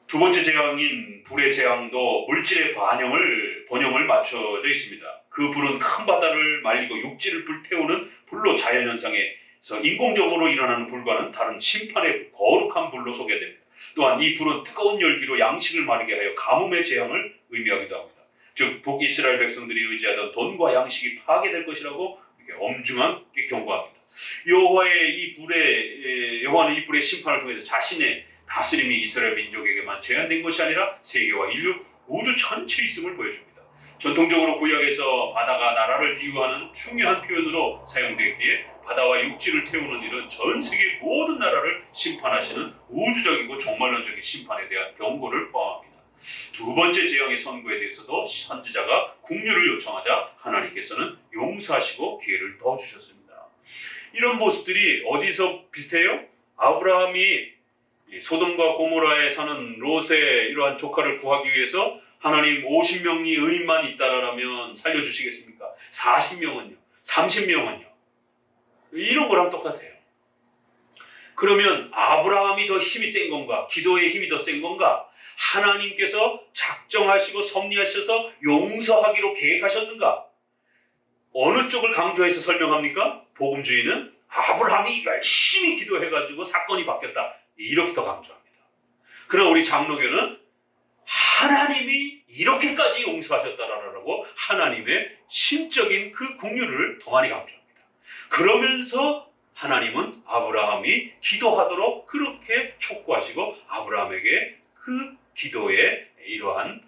두 번째 재앙인 불의 재앙도 물질의 번영을 맞춰져 있습니다. 그 불은 큰 바다를 말리고 육지를 불태우는 불로 자연현상에서 인공적으로 일어나는 불과는 다른 심판의 거룩한 불로 소개됩니다. 또한 이 불은 뜨거운 열기로 양식을 마르게 하여 가뭄의 재앙을 의미하기도 합니다. 즉 북이스라엘 백성들이 의지하던 돈과 양식이 파괴될 것이라고 이렇게 엄중하게 경고합니다. 여호와는 이 불의 심판을 통해서 자신의 다스림이 이스라엘 민족에게만 제한된 것이 아니라 세계와 인류, 우주 전체에 있음을 보여줍니다. 전통적으로 구약에서 바다가 나라를 비유하는 중요한 표현으로 사용되기에 바다와 육지를 태우는 일은 전 세계 모든 나라를 심판하시는 우주적이고 종말론적인 심판에 대한 경고를 포함합니다. 두 번째 재앙의 선고에 대해서도 선지자가 국류를 요청하자 하나님께서는 용서하시고 기회를 더 주셨습니다. 이런 모습들이 어디서 비슷해요? 아브라함이 소돔과 고모라에 사는 롯의 이러한 조카를 구하기 위해서 하나님 50명이 의인만 있다라면 살려주시겠습니까? 40명은요? 30명은요? 이런 거랑 똑같아요. 그러면 아브라함이 더 힘이 센 건가? 기도의 힘이 더 센 건가? 하나님께서 작정하시고 섭리하셔서 용서하기로 계획하셨는가? 어느 쪽을 강조해서 설명합니까? 복음주의는 아브라함이 열심히 기도해가지고 사건이 바뀌었다. 이렇게 더 강조합니다. 그러나 우리 장로교는 하나님이 이렇게까지 용서하셨다라고 하나님의 신적인 그 긍휼을 더 많이 강조합니다. 그러면서 하나님은 아브라함이 기도하도록 그렇게 촉구하시고 아브라함에게 그 기도의 이러한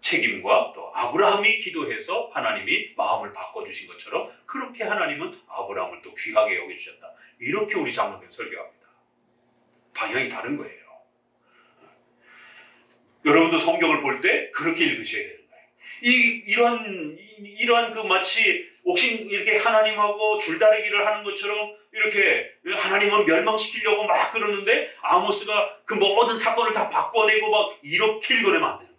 책임과 또 아브라함이 기도해서 하나님이 마음을 바꿔주신 것처럼 그렇게 하나님은 아브라함을 또 귀하게 여겨주셨다. 이렇게 우리 장로교는 설교합니다. 방향이 다른 거예요. 여러분도 성경을 볼 때 그렇게 읽으셔야 되는 거예요. 이러한 그 마치 옥신 이렇게 하나님하고 줄다리기를 하는 것처럼 이렇게 하나님은 멸망시키려고 막 그러는데 아모스가 그 모든 사건을 다 바꿔내고 막 이렇게 읽어내면 안 되는 거예요.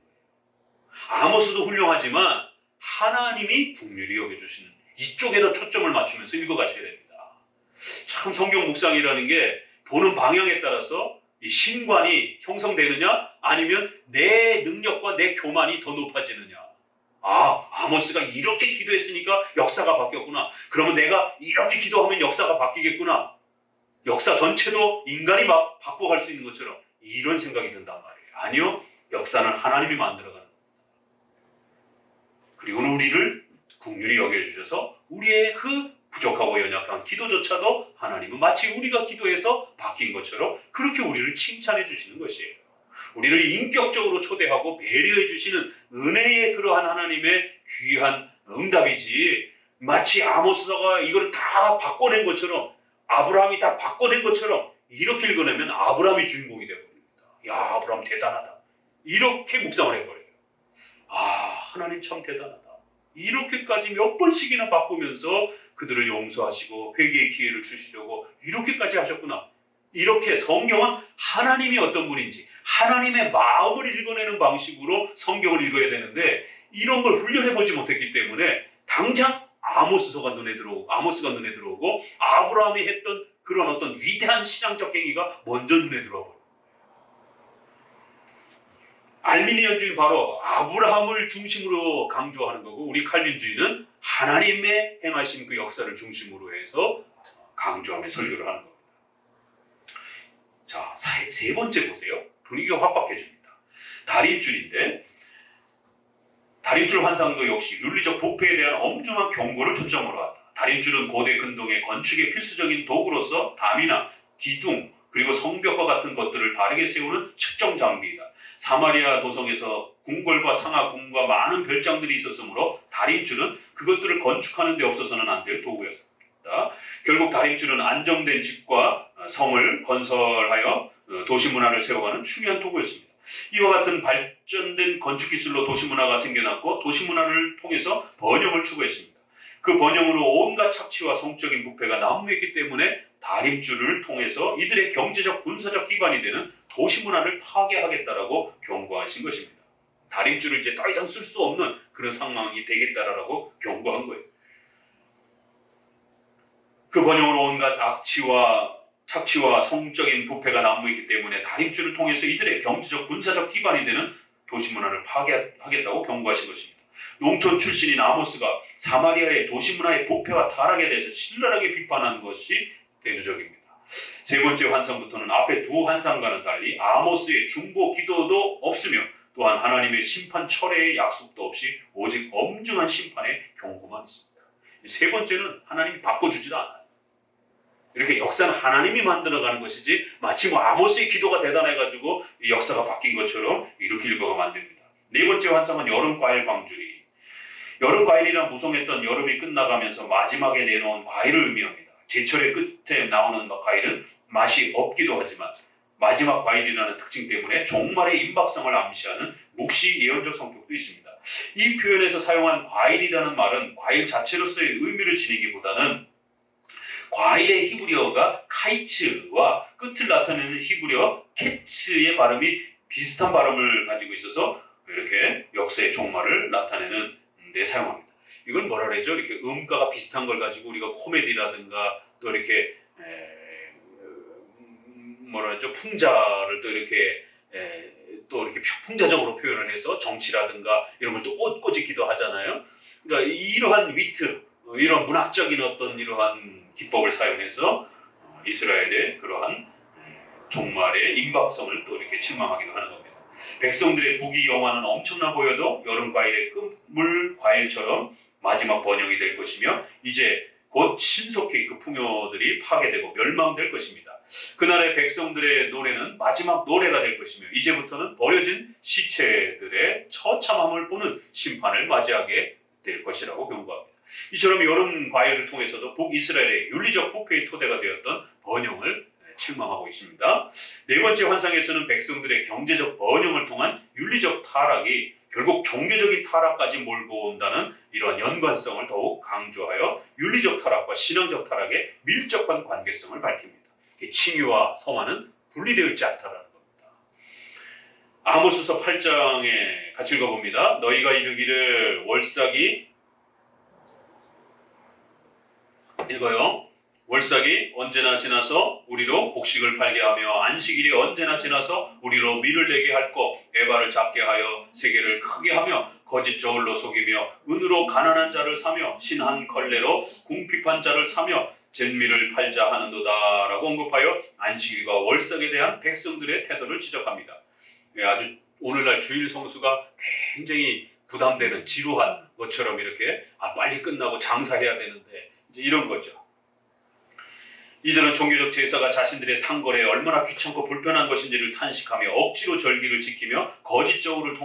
아모스도 훌륭하지만 하나님이 긍휼히 여겨주시는 이쪽에다 초점을 맞추면서 읽어가셔야 됩니다. 참 성경 묵상이라는 게 보는 방향에 따라서 이 신관이 형성되느냐 아니면 내 능력과 내 교만이 더 높아지느냐. 아모스가 이렇게 기도했으니까 역사가 바뀌었구나. 그러면 내가 이렇게 기도하면 역사가 바뀌겠구나. 역사 전체도 인간이 막 바꿔갈 수 있는 것처럼 이런 생각이 든단 말이에요. 아니요. 역사는 하나님이 만들어가는 겁니다. 그리고는 우리를 긍휼히 여겨주셔서 우리의 그 부족하고 연약한 기도조차도 하나님은 마치 우리가 기도해서 바뀐 것처럼 그렇게 우리를 칭찬해 주시는 것이에요. 우리를 인격적으로 초대하고 배려해 주시는 은혜의 그러한 하나님의 귀한 응답이지, 마치 아모스가 이걸 다 바꿔낸 것처럼, 아브라함이 다 바꿔낸 것처럼 이렇게 읽어내면 아브라함이 주인공이 되어버립니다. 야, 아브라함 대단하다, 이렇게 묵상을 해버려요. 아, 하나님 참 대단하다, 이렇게까지 몇 번씩이나 바꾸면서 그들을 용서하시고 회개의 기회를 주시려고 이렇게까지 하셨구나. 이렇게 성경은 하나님이 어떤 분인지 하나님의 마음을 읽어내는 방식으로 성경을 읽어야 되는데, 이런 걸 훈련해보지 못했기 때문에 당장 아모스가 눈에 들어오고 아브라함이 했던 그런 어떤 위대한 신앙적 행위가 먼저 눈에 들어와버려요. 알미니안주의는 바로 아브라함을 중심으로 강조하는 거고, 우리 칼빈주의는 하나님의 행하신 그 역사를 중심으로 해서 강조하며 설교를 하는 겁니다. 자, 세 번째 보세요. 분위기가 확 바뀌어집니다. 다림줄인데, 다림줄 환상도 역시 윤리적 부패에 대한 엄중한 경고를 초점으로 한다. 다림줄은 고대 근동의 건축의 필수적인 도구로서 담이나 기둥, 그리고 성벽과 같은 것들을 바르게 세우는 측정 장비이다. 사마리아 도성에서 궁궐과 상하궁과 많은 별장들이 있었으므로 다림줄은 그것들을 건축하는 데 없어서는 안 될 도구였습니다. 결국 다림줄은 안정된 집과 성을 건설하여 도시 문화를 세워가는 중요한 도구였습니다. 이와 같은 발전된 건축 기술로 도시 문화가 생겨났고, 도시 문화를 통해서 번영을 추구했습니다. 그 번영으로 온갖 착취와 성적인 부패가 난무했기 때문에 다림줄을 통해서 이들의 경제적 군사적 기반이 되는 도시 문화를 파괴하겠다라고 경고하신 것입니다. 다림줄을 이제 더 이상 쓸 수 없는 그런 상황이 되겠다라고 경고한 거예요. 그 번영으로 온갖 착취와 성적인 부패가 난무했기 때문에 다림줄을 통해서 이들의 경제적 군사적 기반이 되는 도시 문화를 파괴하겠다고 경고하신 것입니다. 농촌 출신인 아모스가 사마리아의 도시 문화의 부패와 타락에 대해서 신랄하게 비판한 것이 대조적입니다. 세 번째 환상부터는 앞에 두 환상과는 달리 아모스의 중보 기도도 없으며, 또한 하나님의 심판 철회의 약속도 없이 오직 엄중한 심판의 경고만 있습니다. 세 번째는 하나님이 바꿔주지도 않아요. 이렇게 역사는 하나님이 만들어가는 것이지, 마치 아모스의 기도가 대단해가지고 이 역사가 바뀐 것처럼 이렇게 읽어가면 안 됩니다. 네 번째 환상은 여름 과일 광주리. 여름 과일이란 무성했던 여름이 끝나가면서 마지막에 내놓은 과일을 의미합니다. 제철의 끝에 나오는 과일은 맛이 없기도 하지만 마지막 과일이라는 특징 때문에 종말의 임박성을 암시하는 묵시 예언적 성격도 있습니다. 이 표현에서 사용한 과일이라는 말은 과일 자체로서의 의미를 지니기보다는 과일의 히브리어가 카이츠와 끝을 나타내는 히브리어 케츠의 발음이 비슷한 발음을 가지고 있어서 이렇게 역사의 종말을 나타내는 데 사용합니다. 이걸 뭐라 그러죠? 이렇게 음가가 비슷한 걸 가지고 우리가 코미디라든가 또 이렇게 뭐라 그러죠? 풍자를 또 이렇게 풍자적으로 표현을 해서 정치라든가 이런 걸 또 꼬집기도 하잖아요. 그러니까 이러한 위트, 이런 문학적인 어떤 이러한 기법을 사용해서 이스라엘의 그러한 종말의 임박성을 또 이렇게 책망하기도 하는 겁니다. 백성들의 부귀영화는 엄청나 보여도 여름 과일의 끝물 과일처럼 마지막 번영이 될 것이며, 이제 곧 신속히 그 풍요들이 파괴되고 멸망될 것입니다. 그날의 백성들의 노래는 마지막 노래가 될 것이며, 이제부터는 버려진 시체들의 처참함을 보는 심판을 맞이하게 될 것이라고 경고합니다. 이처럼 여름 과일을 통해서도 북이스라엘의 윤리적 부패의 토대가 되었던 번영을 책망하고 있습니다. 네 번째 환상에서는 백성들의 경제적 번영을 통한 윤리적 타락이 결국 종교적인 타락까지 몰고 온다는 이러한 연관성을 더욱 강조하여 윤리적 타락과 신앙적 타락의 밀접한 관계성을 밝힙니다. 칭의와 성화는 분리되어 있지 않다라는 겁니다. 아모스서 8장에 같이 읽어봅니다. 너희가 이르기를 월삭이 읽어요. 월삭이 언제나 지나서 우리로 곡식을 팔게 하며 안식일이 언제나 지나서 우리로 밀을 내게 할거, 에바를 잡게 하여 세계를 크게 하며 거짓 저울로 속이며 은으로 가난한 자를 사며 신한 걸레로 궁핍한 자를 사며 잿밀을 팔자 하는도다 라고 언급하여 안식일과 월삭에 대한 백성들의 태도를 지적합니다. 아주 오늘날 주일 성수가 굉장히 부담되는 지루한 것처럼 이렇게 빨리 끝나고 장사해야 되는데 이제 이런 거죠. 이들은 종교적 제사가 자신들의 상거래에 얼마나 귀찮고 불편한 것인지를 탄식하며 억지로 절기를 지키며 거짓적으로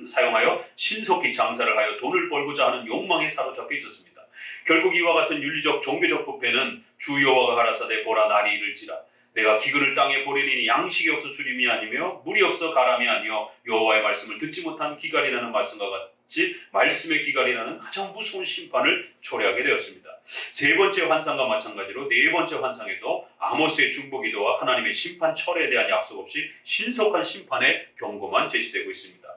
사용하여 신속히 장사를 하여 돈을 벌고자 하는 욕망에 사로잡혀 있었습니다. 결국 이와 같은 윤리적 종교적 부패는 주 여호와가 가라사대 보라 날이 이를지라 내가 기근을 땅에 보내니 양식이 없어 주림이 아니며 물이 없어 가람이 아니요 여호와의 말씀을 듣지 못한 기갈이라는 말씀과 같이 말씀의 기갈이라는 가장 무서운 심판을 초래하게 되었습니다. 세 번째 환상과 마찬가지로 네 번째 환상에도 아모스의 중보기도와 하나님의 심판 철회에 대한 약속 없이 신속한 심판의 경고만 제시되고 있습니다.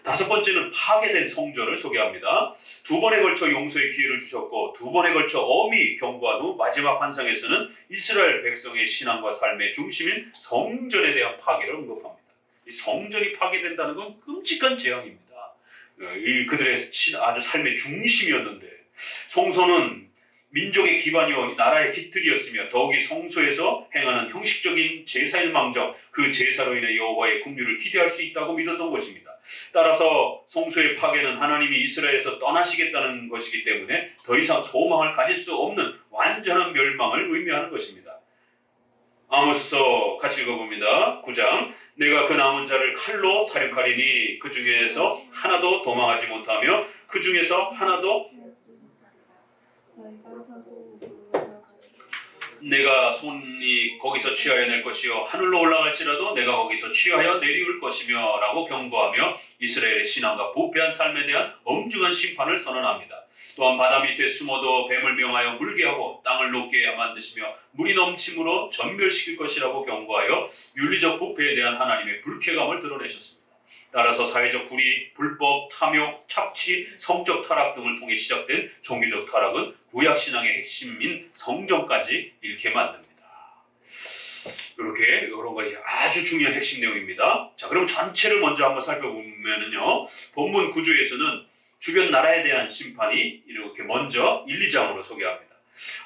다섯 번째는 파괴된 성전을 소개합니다. 두 번에 걸쳐 용서의 기회를 주셨고 두 번에 걸쳐 엄히 경고한 후 마지막 환상에서는 이스라엘 백성의 신앙과 삶의 중심인 성전에 대한 파괴를 언급합니다. 이 성전이 파괴된다는 건 끔찍한 재앙입니다. 그들의 아주 삶의 중심이었는데 성소는 민족의 기반이요 나라의 깃틀이었으며 더욱이 성소에서 행하는 형식적인 제사일망정 그 제사로 인해 여호와의 긍휼을 기대할 수 있다고 믿었던 것입니다. 따라서 성소의 파괴는 하나님이 이스라엘에서 떠나시겠다는 것이기 때문에 더 이상 소망을 가질 수 없는 완전한 멸망을 의미하는 것입니다. 아모스서 같이 읽어봅니다. 9장 내가 그 남은 자를 칼로 사륙하리니 그 중에서 하나도 도망하지 못하며 그 중에서 하나도 내가 손이 거기서 취하여 낼 것이요 하늘로 올라갈지라도 내가 거기서 취하여 내려올 것이며 라고 경고하며 이스라엘의 신앙과 부패한 삶에 대한 엄중한 심판을 선언합니다. 또한 바다 밑에 숨어도 뱀을 명하여 물게 하고 땅을 녹게 만드시며 물이 넘침으로 전멸시킬 것이라고 경고하여 윤리적 부패에 대한 하나님의 불쾌감을 드러내셨습니다. 따라서 사회적 불의, 불법, 탐욕, 착취, 성적 타락 등을 통해 시작된 종교적 타락은 구약신앙의 핵심인 성전까지 잃게 만듭니다. 이렇게 이런 것이 아주 중요한 핵심 내용입니다. 자, 그럼 전체를 먼저 한번 살펴보면은요, 본문 구조에서는 주변 나라에 대한 심판이 이렇게 먼저 1, 2장으로 소개합니다.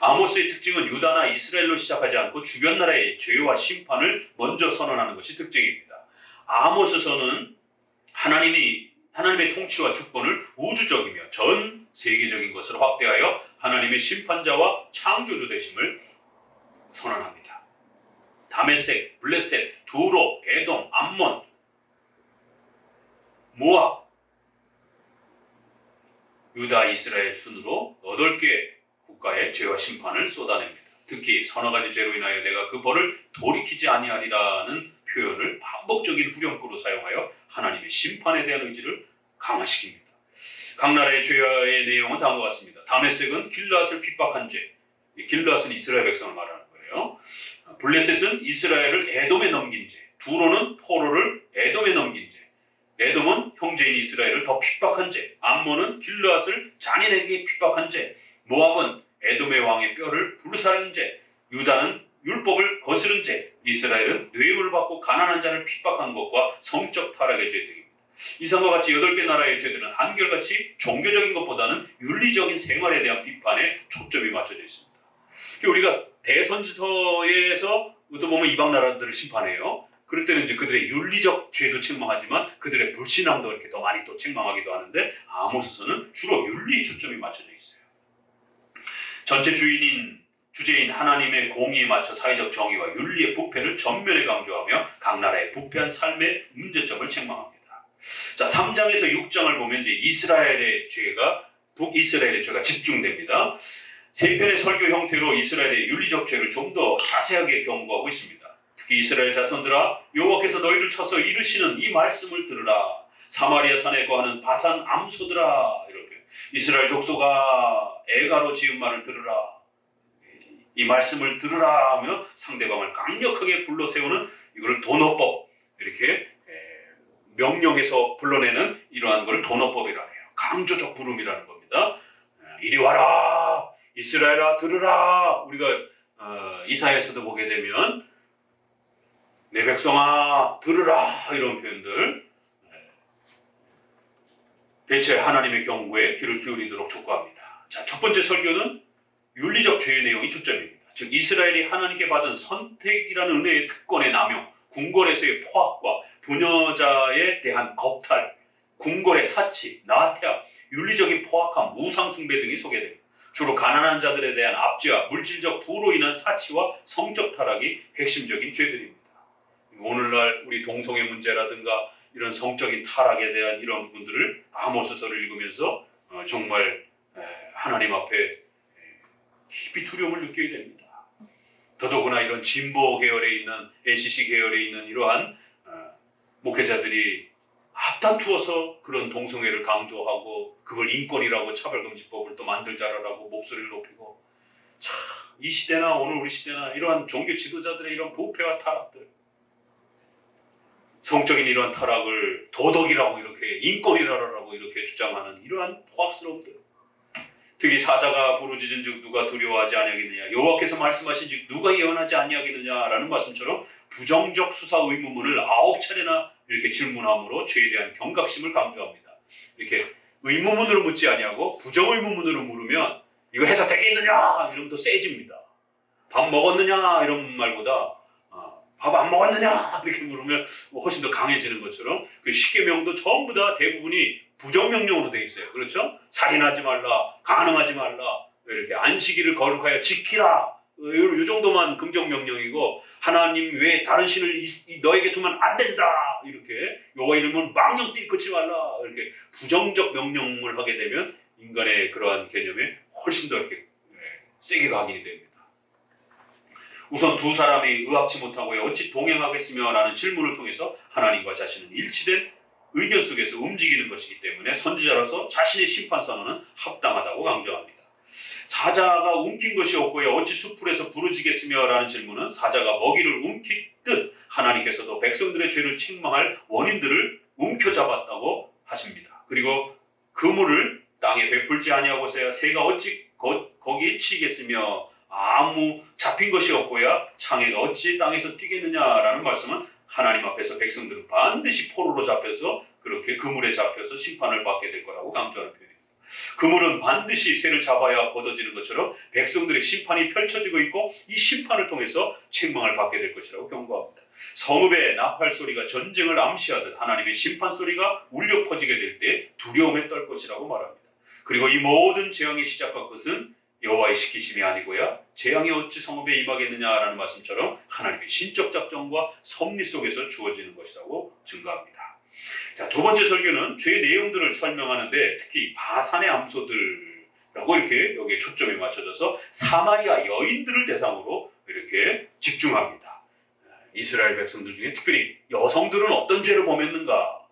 아모스의 특징은 유다나 이스라엘로 시작하지 않고 주변 나라의 죄와 심판을 먼저 선언하는 것이 특징입니다. 아모스서는 하나님의 통치와 주권을 우주적이며 전 세계적인 것으로 확대하여 하나님의 심판자와 창조주 되심을 선언합니다. 다메섹, 블레셋, 두로, 에돔, 암몬, 모압, 유다, 이스라엘 순으로 8개 국가의 죄와 심판을 쏟아냅니다. 특히 서너 가지 죄로 인하여 내가 그 벌을 돌이키지 아니하리라는 표현을 반복적인 후렴구로 사용하여 하나님의 심판에 대한 의지를 강화시킵니다. 각 나라의 죄의 내용은 다음과 같습니다. 다메섹은 길르앗을 핍박한 죄, 길르앗은 이스라엘 백성을 말하는 거예요. 블레셋은 이스라엘을 에돔에 넘긴 죄, 두로는 포로를 에돔에 넘긴 죄, 에돔은 형제인 이스라엘을 더 핍박한 죄, 암몬은 길르앗을 잔인하게 핍박한 죄, 모압은 에돔의 왕의 뼈를 불사른 죄, 유다는 율법을 거스른 죄, 이스라엘은 뇌물을 받고 가난한 자를 핍박한 것과 성적 타락의 죄 등입니다. 이상과 같이 8개 나라의 죄들은 한결같이 종교적인 것보다는 윤리적인 생활에 대한 비판에 초점이 맞춰져 있습니다. 우리가 대선지서에서 또 보면 이방 나라들을 심판해요. 그럴 때는 이제 그들의 윤리적 죄도 책망하지만 그들의 불신앙도 이렇게 더 많이 또 책망하기도 하는데 아모스서는 주로 윤리에 초점이 맞춰져 있어요. 전체 주제인 하나님의 공의에 맞춰 사회적 정의와 윤리의 부패를 전면에 강조하며 각 나라의 부패한 삶의 문제점을 책망합니다. 자, 3장에서 6장을 보면 이제 북이스라엘의 죄가 집중됩니다. 세 편의 설교 형태로 이스라엘의 윤리적 죄를 좀 더 자세하게 경고하고 있습니다. 특히 이스라엘 자손들아 여호와께서 너희를 쳐서 이르시는 이 말씀을 들으라. 사마리아 산에 거하는 바산 암소들아. 이렇게 이스라엘 족속아 애가로 지은 말을 들으라. 이 말씀을 들으라 하며 상대방을 강력하게 불러 세우는 이걸 도노법, 이렇게 명령해서 불러내는 이러한 걸 도노법이라 해요. 강조적 부름이라는 겁니다. 이리 와라 이스라엘아 들으라. 우리가 이사야에서도 보게 되면 내 백성아 들으라 이런 표현들, 대체 하나님의 경고에 귀를 기울이도록 촉구합니다. 자, 첫 번째 설교는 윤리적 죄의 내용이 초점입니다. 즉 이스라엘이 하나님께 받은 선택이라는 은혜의 특권의 남용, 궁궐에서의 포악과 부녀자에 대한 겁탈, 궁궐의 사치, 나태함, 윤리적인 포악함, 우상 숭배 등이 소개됩니다. 주로 가난한 자들에 대한 압제와 물질적 부로 인한 사치와 성적 타락이 핵심적인 죄들입니다. 오늘날 우리 동성애 문제라든가 이런 성적인 타락에 대한 이런 부분들을 아모스서를 읽으면서 정말 하나님 앞에 깊이 두려움을 느껴야 됩니다. 더더구나 이런 진보 계열에 있는 NCC 계열에 있는 이러한 목회자들이 앞다투어서 그런 동성애를 강조하고 그걸 인권이라고 차별금지법을 또 만들자라고 목소리를 높이고, 참 이 시대나 오늘 우리 시대나 이러한 종교 지도자들의 이런 부패와 타락들, 성적인 이러한 타락을 도덕이라고 이렇게 인권이라고 이렇게 주장하는 이러한 포악스러움들, 특히 사자가 부르짖은즉 누가 두려워하지 아니하겠느냐, 여호와께서 말씀하신즉 누가 예언하지 아니하겠느냐라는 말씀처럼 부정적 수사 의문문을 9차례나 이렇게 질문함으로 죄에 대한 경각심을 강조합니다. 이렇게 의문문으로 묻지 아니하고 부정의문문으로 물으면 이거 해서 되겠느냐 이러면 더 세집니다. 밥 먹었느냐 이런 말보다 밥 안 먹었느냐 이렇게 물으면 훨씬 더 강해지는 것처럼 그 십계명도 전부 다 대부분이 부정명령으로 되어 있어요. 그렇죠? 살인하지 말라, 간음하지 말라, 이렇게 안식일을 거룩하여 지키라, 이 정도만 긍정명령이고 하나님 외에 다른 신을 너에게 두면 안 된다, 이렇게 여호와 이름은 망령 뛸것지 말라, 이렇게 부정적 명령을 하게 되면 인간의 그러한 개념에 훨씬 더 이렇게 세게 각인이 됩니다. 우선 두 사람이 의합치 못하고 어찌 동행하겠으며 라는 질문을 통해서 하나님과 자신은 일치된 의견 속에서 움직이는 것이기 때문에 선지자로서 자신의 심판 선언은 합당하다고 강조합니다. 사자가 움킨 것이 없고요 어찌 수풀에서 부르짖겠으며 라는 질문은 사자가 먹이를 움키듯 하나님께서도 백성들의 죄를 책망할 원인들을 움켜잡았다고 하십니다. 그리고 그물을 땅에 베풀지 아니하고서야 새가 어찌 거기에 치겠으며 아무 잡힌 것이 없고야 창해가 어찌 땅에서 뛰겠느냐라는 말씀은 하나님 앞에서 백성들은 반드시 포로로 잡혀서 그렇게 그물에 잡혀서 심판을 받게 될 거라고 강조하는 표현입니다. 그물은 반드시 새를 잡아야 걷어지는 것처럼 백성들의 심판이 펼쳐지고 있고 이 심판을 통해서 책망을 받게 될 것이라고 경고합니다. 성읍의 나팔 소리가 전쟁을 암시하듯 하나님의 심판 소리가 울려 퍼지게 될 때 두려움에 떨 것이라고 말합니다. 그리고 이 모든 재앙의 시작과 끝은 여호와의 시키심이 아니고야 재앙이 어찌 성읍에 임하겠느냐라는 말씀처럼 하나님의 신적 작정과 섭리 속에서 주어지는 것이라고 증거합니다. 자, 두 번째 설교는 죄의 내용들을 설명하는데 특히 바산의 암소들라고 이렇게 여기에 초점이 맞춰져서 사마리아 여인들을 대상으로 이렇게 집중합니다. 이스라엘 백성들 중에 특별히 여성들은 어떤 죄를 범했는가?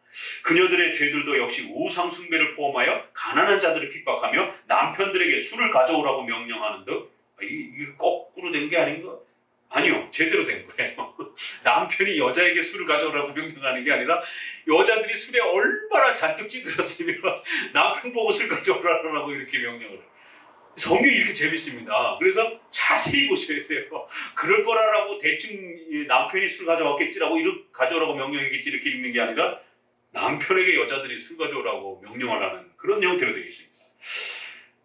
그녀들의 죄들도 역시 우상 숭배를 포함하여 가난한 자들을 핍박하며 남편들에게 술을 가져오라고 명령하는 듯, 이게 거꾸로 된 게 아닌가? 아니요, 제대로 된 거예요. 남편이 여자에게 술을 가져오라고 명령하는 게 아니라 여자들이 술에 얼마나 잔뜩 찌들었으면 남편 보고 술 가져오라고 이렇게 명령을 해요. 성경이 이렇게 재밌습니다. 그래서 자세히 보셔야 돼요. 그럴 거라고 대충 남편이 술 가져왔겠지라고 가져오라고 명령했겠지 이렇게 읽는 게 아니라 남편에게 여자들이 술 가져오라고 명령을 하는 그런 형태로 되어 있습니다.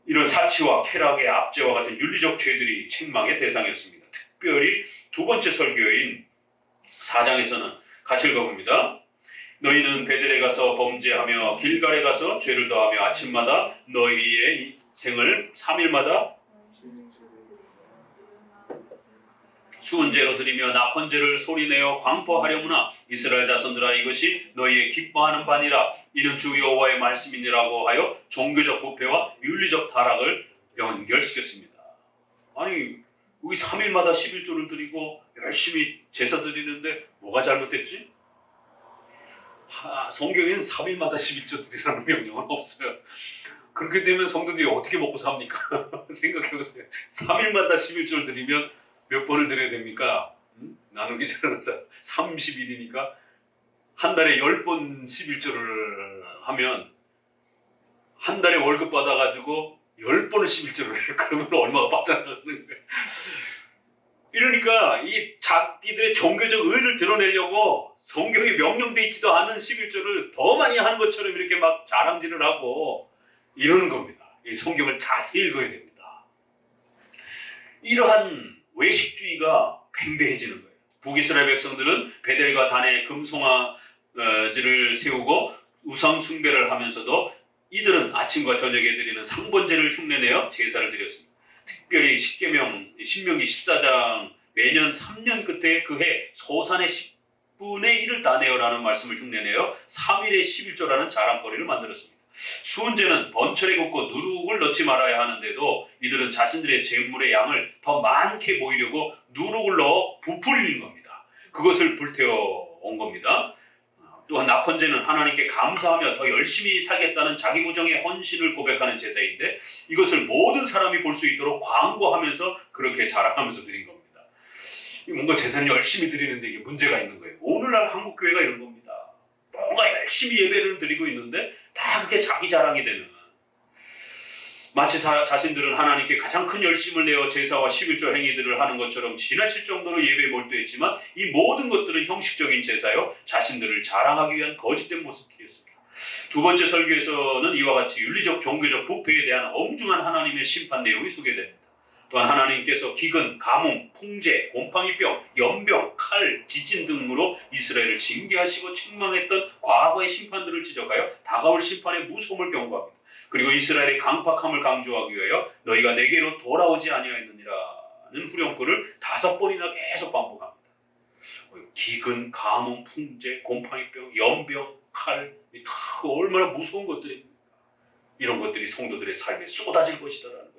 이런 사치와 쾌락의 압제와 같은 윤리적 죄들이 책망의 대상이었습니다. 특별히 두 번째 설교인 4장에서는 같이 읽어봅니다. 너희는 베델에 가서 범죄하며 길갈에 가서 죄를 더하며 아침마다 너희의 생을 3일마다 수은제로 드리며 낙헌제를 소리내어 광포하려무나 이스라엘 자손들아 이것이 너희의 기뻐하는 바니라 이는 주 여호와의 말씀이니라고 하여 종교적 부패와 윤리적 타락을 연결시켰습니다. 아니 여기 3일마다 11조를 드리고 열심히 제사 드리는데 뭐가 잘못됐지? 성경에는 3일마다 11조 드리라는 명령은 없어요. 그렇게 되면 성도들이 어떻게 먹고 삽니까? 생각해보세요. 3일마다 11조를 드리면 몇 번을 드려야 됩니까? 나누기 잘라서 30일이니까 한 달에 10번 11조를 하면 한 달에 월급 받아가지고 10번을 11조를 해요. 그러면 얼마가 빠져나가는 거예요. 이러니까 이 자기들의 종교적 의를 드러내려고 성경에 명령되어 있지도 않은 11조를 더 많이 하는 것처럼 이렇게 막 자랑질을 하고 이러는 겁니다. 이 성경을 자세히 읽어야 됩니다. 이러한 외식주의가 팽배해지는 거예요. 북이스라엘 백성들은 베델과 단에 금송아지를 세우고 우상 숭배를 하면서도 이들은 아침과 저녁에 드리는 상번제를 흉내내어 제사를 드렸습니다. 특별히 십계명, 신명기 14장 매년 3년 끝에 그 해 소산의 10분의 1을 다 내어라는 말씀을 흉내내어 3일에 11조라는 자랑거리를 만들었습니다. 수은제는 번철에 굽고 누룩을 넣지 말아야 하는데도 이들은 자신들의 재물의 양을 더 많게 보이려고 누룩을 넣어 부풀린 겁니다. 그것을 불태워 온 겁니다. 또한 낙헌제는 하나님께 감사하며 더 열심히 살겠다는 자기 부정의 헌신을 고백하는 제사인데 이것을 모든 사람이 볼 수 있도록 광고하면서 그렇게 자랑하면서 드린 겁니다. 뭔가 제사를 열심히 드리는데 이게 문제가 있는 거예요. 오늘날 한국 교회가 이런 겁니다. 뭔가 열심히 예배를 드리고 있는데 다 그게 자기 자랑이 되는, 마치 자신들은 하나님께 가장 큰 열심을 내어 제사와 11조 행위들을 하는 것처럼 지나칠 정도로 예배에 몰두했지만 이 모든 것들은 형식적인 제사요 자신들을 자랑하기 위한 거짓된 모습이었습니다. 두 번째 설교에서는 이와 같이 윤리적 종교적 부패에 대한 엄중한 하나님의 심판 내용이 소개됩니다. 또한 하나님께서 기근, 가뭄, 풍제, 곰팡이병, 연병, 칼, 지진 등으로 이스라엘을 징계하시고 책망했던 과거의 심판들을 지적하여 다가올 심판의 무서움을 경고합니다. 그리고 이스라엘의 강팍함을 강조하기 위하여 너희가 내게로 돌아오지 아니하였느니라는 후렴구를 5번이나 계속 반복합니다. 기근, 가뭄, 풍제, 곰팡이병, 연병, 칼, 다 얼마나 무서운 것들입니까? 이런 것들이 성도들의 삶에 쏟아질 것이다라는 거예요.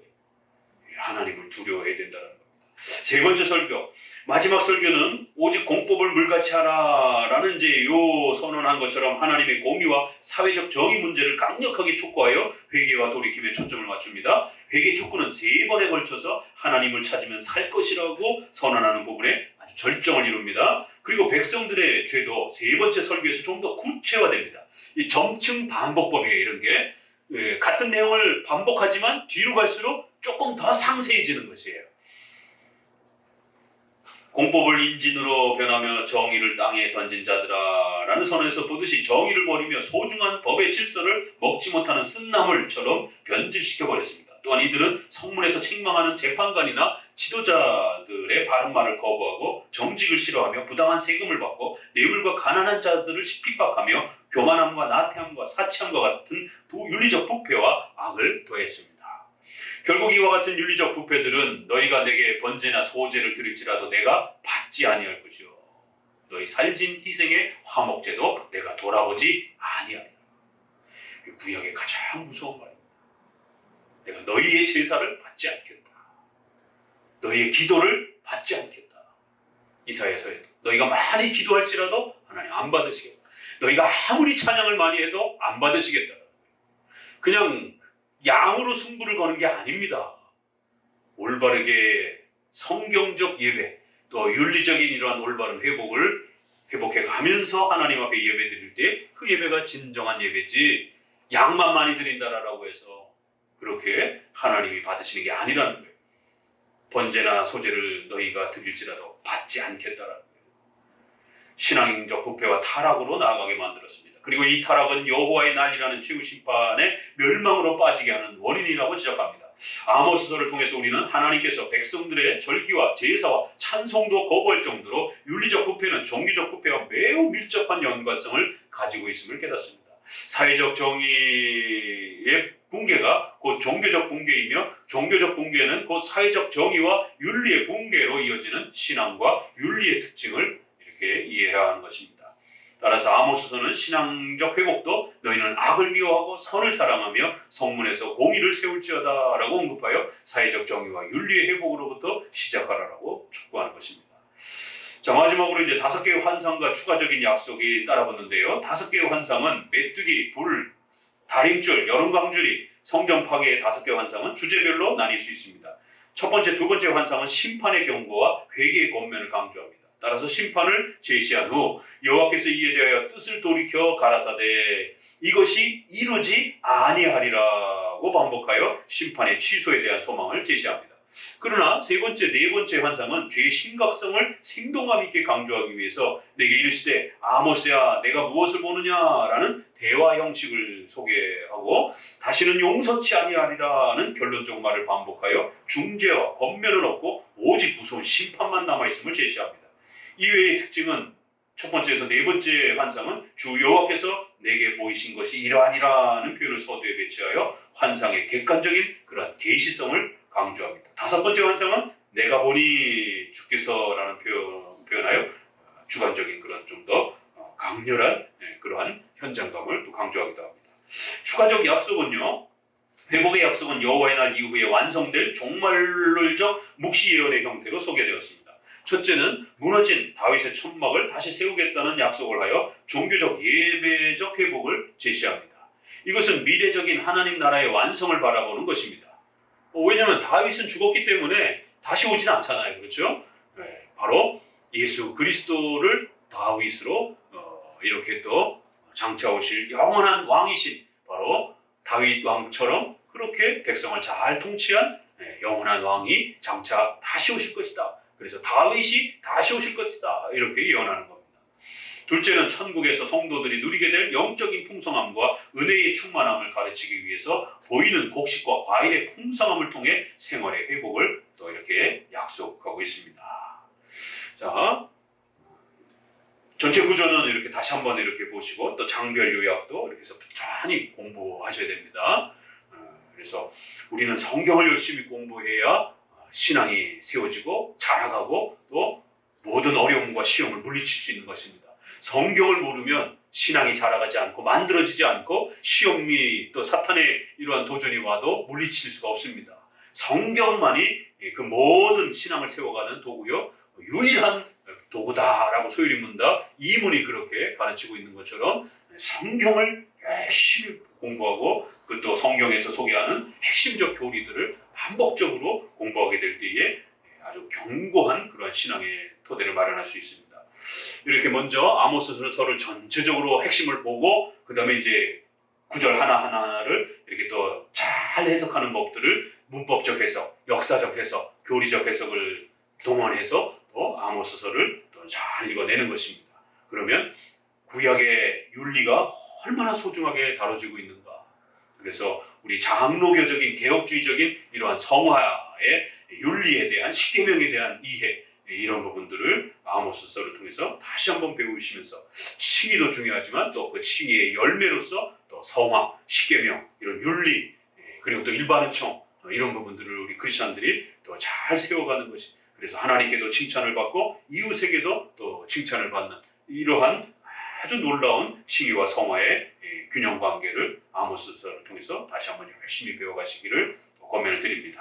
하나님을 두려워해야 된다는 겁니다. 세 번째 설교, 마지막 설교는 오직 공법을 물같이 하라라는 이제 요 선언한 것처럼 하나님의 공의와 사회적 정의 문제를 강력하게 촉구하여 회개와 돌이킴에 초점을 맞춥니다. 회개 촉구는 3번에 걸쳐서 하나님을 찾으면 살 것이라고 선언하는 부분에 아주 절정을 이룹니다. 그리고 백성들의 죄도 세 번째 설교에서 좀 더 구체화됩니다. 이 점층 반복법이에요. 이런 게 같은 내용을 반복하지만 뒤로 갈수록 조금 더 상세해지는 것이에요. 공법을 인진으로 변하며 정의를 땅에 던진 자들아 라는 선언에서 보듯이 정의를 버리며 소중한 법의 질서를 먹지 못하는 쓴나물처럼 변질시켜버렸습니다. 또한 이들은 성문에서 책망하는 재판관이나 지도자들의 바른 말을 거부하고 정직을 싫어하며 부당한 세금을 받고 뇌물과 가난한 자들을 핍박하며 교만함과 나태함과 사치함과 같은 윤리적 부패와 악을 더했습니다. 결국 이와 같은 윤리적 부패들은 너희가 내게 번제나 소제를 드릴지라도 내가 받지 아니할 것이요 너희 살진 희생의 화목제도 내가 돌아보지 아니하리라. 구약의 가장 무서운 말입니다. 내가 너희의 제사를 받지 않겠다. 너희의 기도를 받지 않겠다. 이사야서에도 너희가 많이 기도할지라도 하나님 안 받으시겠다. 너희가 아무리 찬양을 많이 해도 안 받으시겠다. 그냥 양으로 승부를 거는 게 아닙니다. 올바르게 성경적 예배, 또 윤리적인 이러한 올바른 회복을 회복해 가면서 하나님 앞에 예배 드릴 때 그 예배가 진정한 예배지 양만 많이 드린다라고 해서 그렇게 하나님이 받으시는 게 아니라는 거예요. 번제나 소제를 너희가 드릴지라도 받지 않겠다라는 거예요. 신앙적 부패와 타락으로 나아가게 만들었습니다. 그리고 이 타락은 여호와의 날이라는 최후 심판의 멸망으로 빠지게 하는 원인이라고 지적합니다. 아모스서를 통해서 우리는 하나님께서 백성들의 절기와 제사와 찬송도 거부할 정도로 윤리적 부패는 종교적 부패와 매우 밀접한 연관성을 가지고 있음을 깨닫습니다. 사회적 정의의 붕괴가 곧 종교적 붕괴이며 종교적 붕괴는 곧 사회적 정의와 윤리의 붕괴로 이어지는 신앙과 윤리의 특징을 이렇게 이해해야 하는 것입니다. 따라서 아모스서는 신앙적 회복도 너희는 악을 미워하고 선을 사랑하며 성문에서 공의를 세울지어다 라고 언급하여 사회적 정의와 윤리의 회복으로부터 시작하라고 촉구하는 것입니다. 자, 마지막으로 이제 5개의 환상과 추가적인 약속이 따라붙는데요. 5개의 환상은 메뚜기, 불, 다림줄, 여름광주리, 성전 파괴의 5개의 환상은 주제별로 나뉠 수 있습니다. 첫 번째, 두 번째 환상은 심판의 경고와 회개의 권면을 강조합니다. 따라서 심판을 제시한 후 여호와께서 이에 대하여 뜻을 돌이켜 가라사대 이것이 이루지 아니하리라고 반복하여 심판의 취소에 대한 소망을 제시합니다. 그러나 세 번째, 네 번째 환상은 죄의 심각성을 생동감 있게 강조하기 위해서 내게 이르시되 아모스야 내가 무엇을 보느냐라는 대화 형식을 소개하고 다시는 용서치 아니하리라는 결론적 말을 반복하여 중재와 권면은 없고 오직 무서운 심판만 남아있음을 제시합니다. 이외의 특징은 첫 번째에서 네 번째 환상은 주 여호와께서 내게 보이신 것이 이러하니라는 표현을 서두에 배치하여 환상의 객관적인 그런 계시성을 강조합니다. 다섯 번째 환상은 내가 보니 주께서라는 표현하여 주관적인 그런 좀 더 강렬한 그러한 현장감을 또 강조하기도 합니다. 추가적 약속은요. 회복의 약속은 여호와의 날 이후에 완성될 종말론적 묵시 예언의 형태로 소개되었습니다. 첫째는 무너진 다윗의 천막을 다시 세우겠다는 약속을 하여 종교적 예배적 회복을 제시합니다. 이것은 미래적인 하나님 나라의 완성을 바라보는 것입니다. 왜냐하면 다윗은 죽었기 때문에 다시 오진 않잖아요. 그렇죠? 바로 예수 그리스도를 다윗으로 이렇게 또 장차 오실 영원한 왕이신 바로 다윗 왕처럼 그렇게 백성을 잘 통치한 영원한 왕이 장차 다시 오실 것이다. 그래서 다윗이 다시 오실 것이다. 이렇게 예언하는 겁니다. 둘째는 천국에서 성도들이 누리게 될 영적인 풍성함과 은혜의 충만함을 가르치기 위해서 보이는 곡식과 과일의 풍성함을 통해 생활의 회복을 또 이렇게 약속하고 있습니다. 자, 전체 구조는 이렇게 다시 한번 이렇게 보시고 또 장별 요약도 이렇게 해서 부지런히 공부하셔야 됩니다. 그래서 우리는 성경을 열심히 공부해야 신앙이 세워지고 자라가고 또 모든 어려움과 시험을 물리칠 수 있는 것입니다. 성경을 모르면 신앙이 자라가지 않고 만들어지지 않고 시험이 또 사탄의 이러한 도전이 와도 물리칠 수가 없습니다. 성경만이 그 모든 신앙을 세워가는 도구요 유일한 도구다라고 소율이 문다 이문이 그렇게 가르치고 있는 것처럼 성경을 열심히 공부하고 그 또 성경에서 소개하는 핵심적 교리들을 반복적으로 공부하게 될 때에 아주 견고한 그러한 신앙의 토대를 마련할 수 있습니다. 이렇게 먼저 아모스서를 전체적으로 핵심을 보고 그 다음에 이제 구절 하나하나를 이렇게 또 잘 해석하는 법들을 문법적 해석, 역사적 해석, 교리적 해석을 동원해서 또 아모스서를 또 잘 읽어내는 것입니다. 그러면 구약의 윤리가 얼마나 소중하게 다뤄지고 있는가. 그래서 우리 장로교적인 개혁주의적인 이러한 성화의 윤리에 대한 십계명에 대한 이해 이런 부분들을 아모스서를 통해서 다시 한번 배우시면서 칭의도 중요하지만 또 그 칭의의 열매로서 또 성화, 십계명 이런 윤리 그리고 또 일반은총 이런 부분들을 우리 크리스천들이 또 잘 세워가는 것이 그래서 하나님께도 칭찬을 받고 이웃에게도 또 칭찬을 받는 이러한 아주 놀라운 칭의와 성화의 균형 관계를 아모스서를 통해서 다시 한번 열심히 배워가시기를 권면을 드립니다.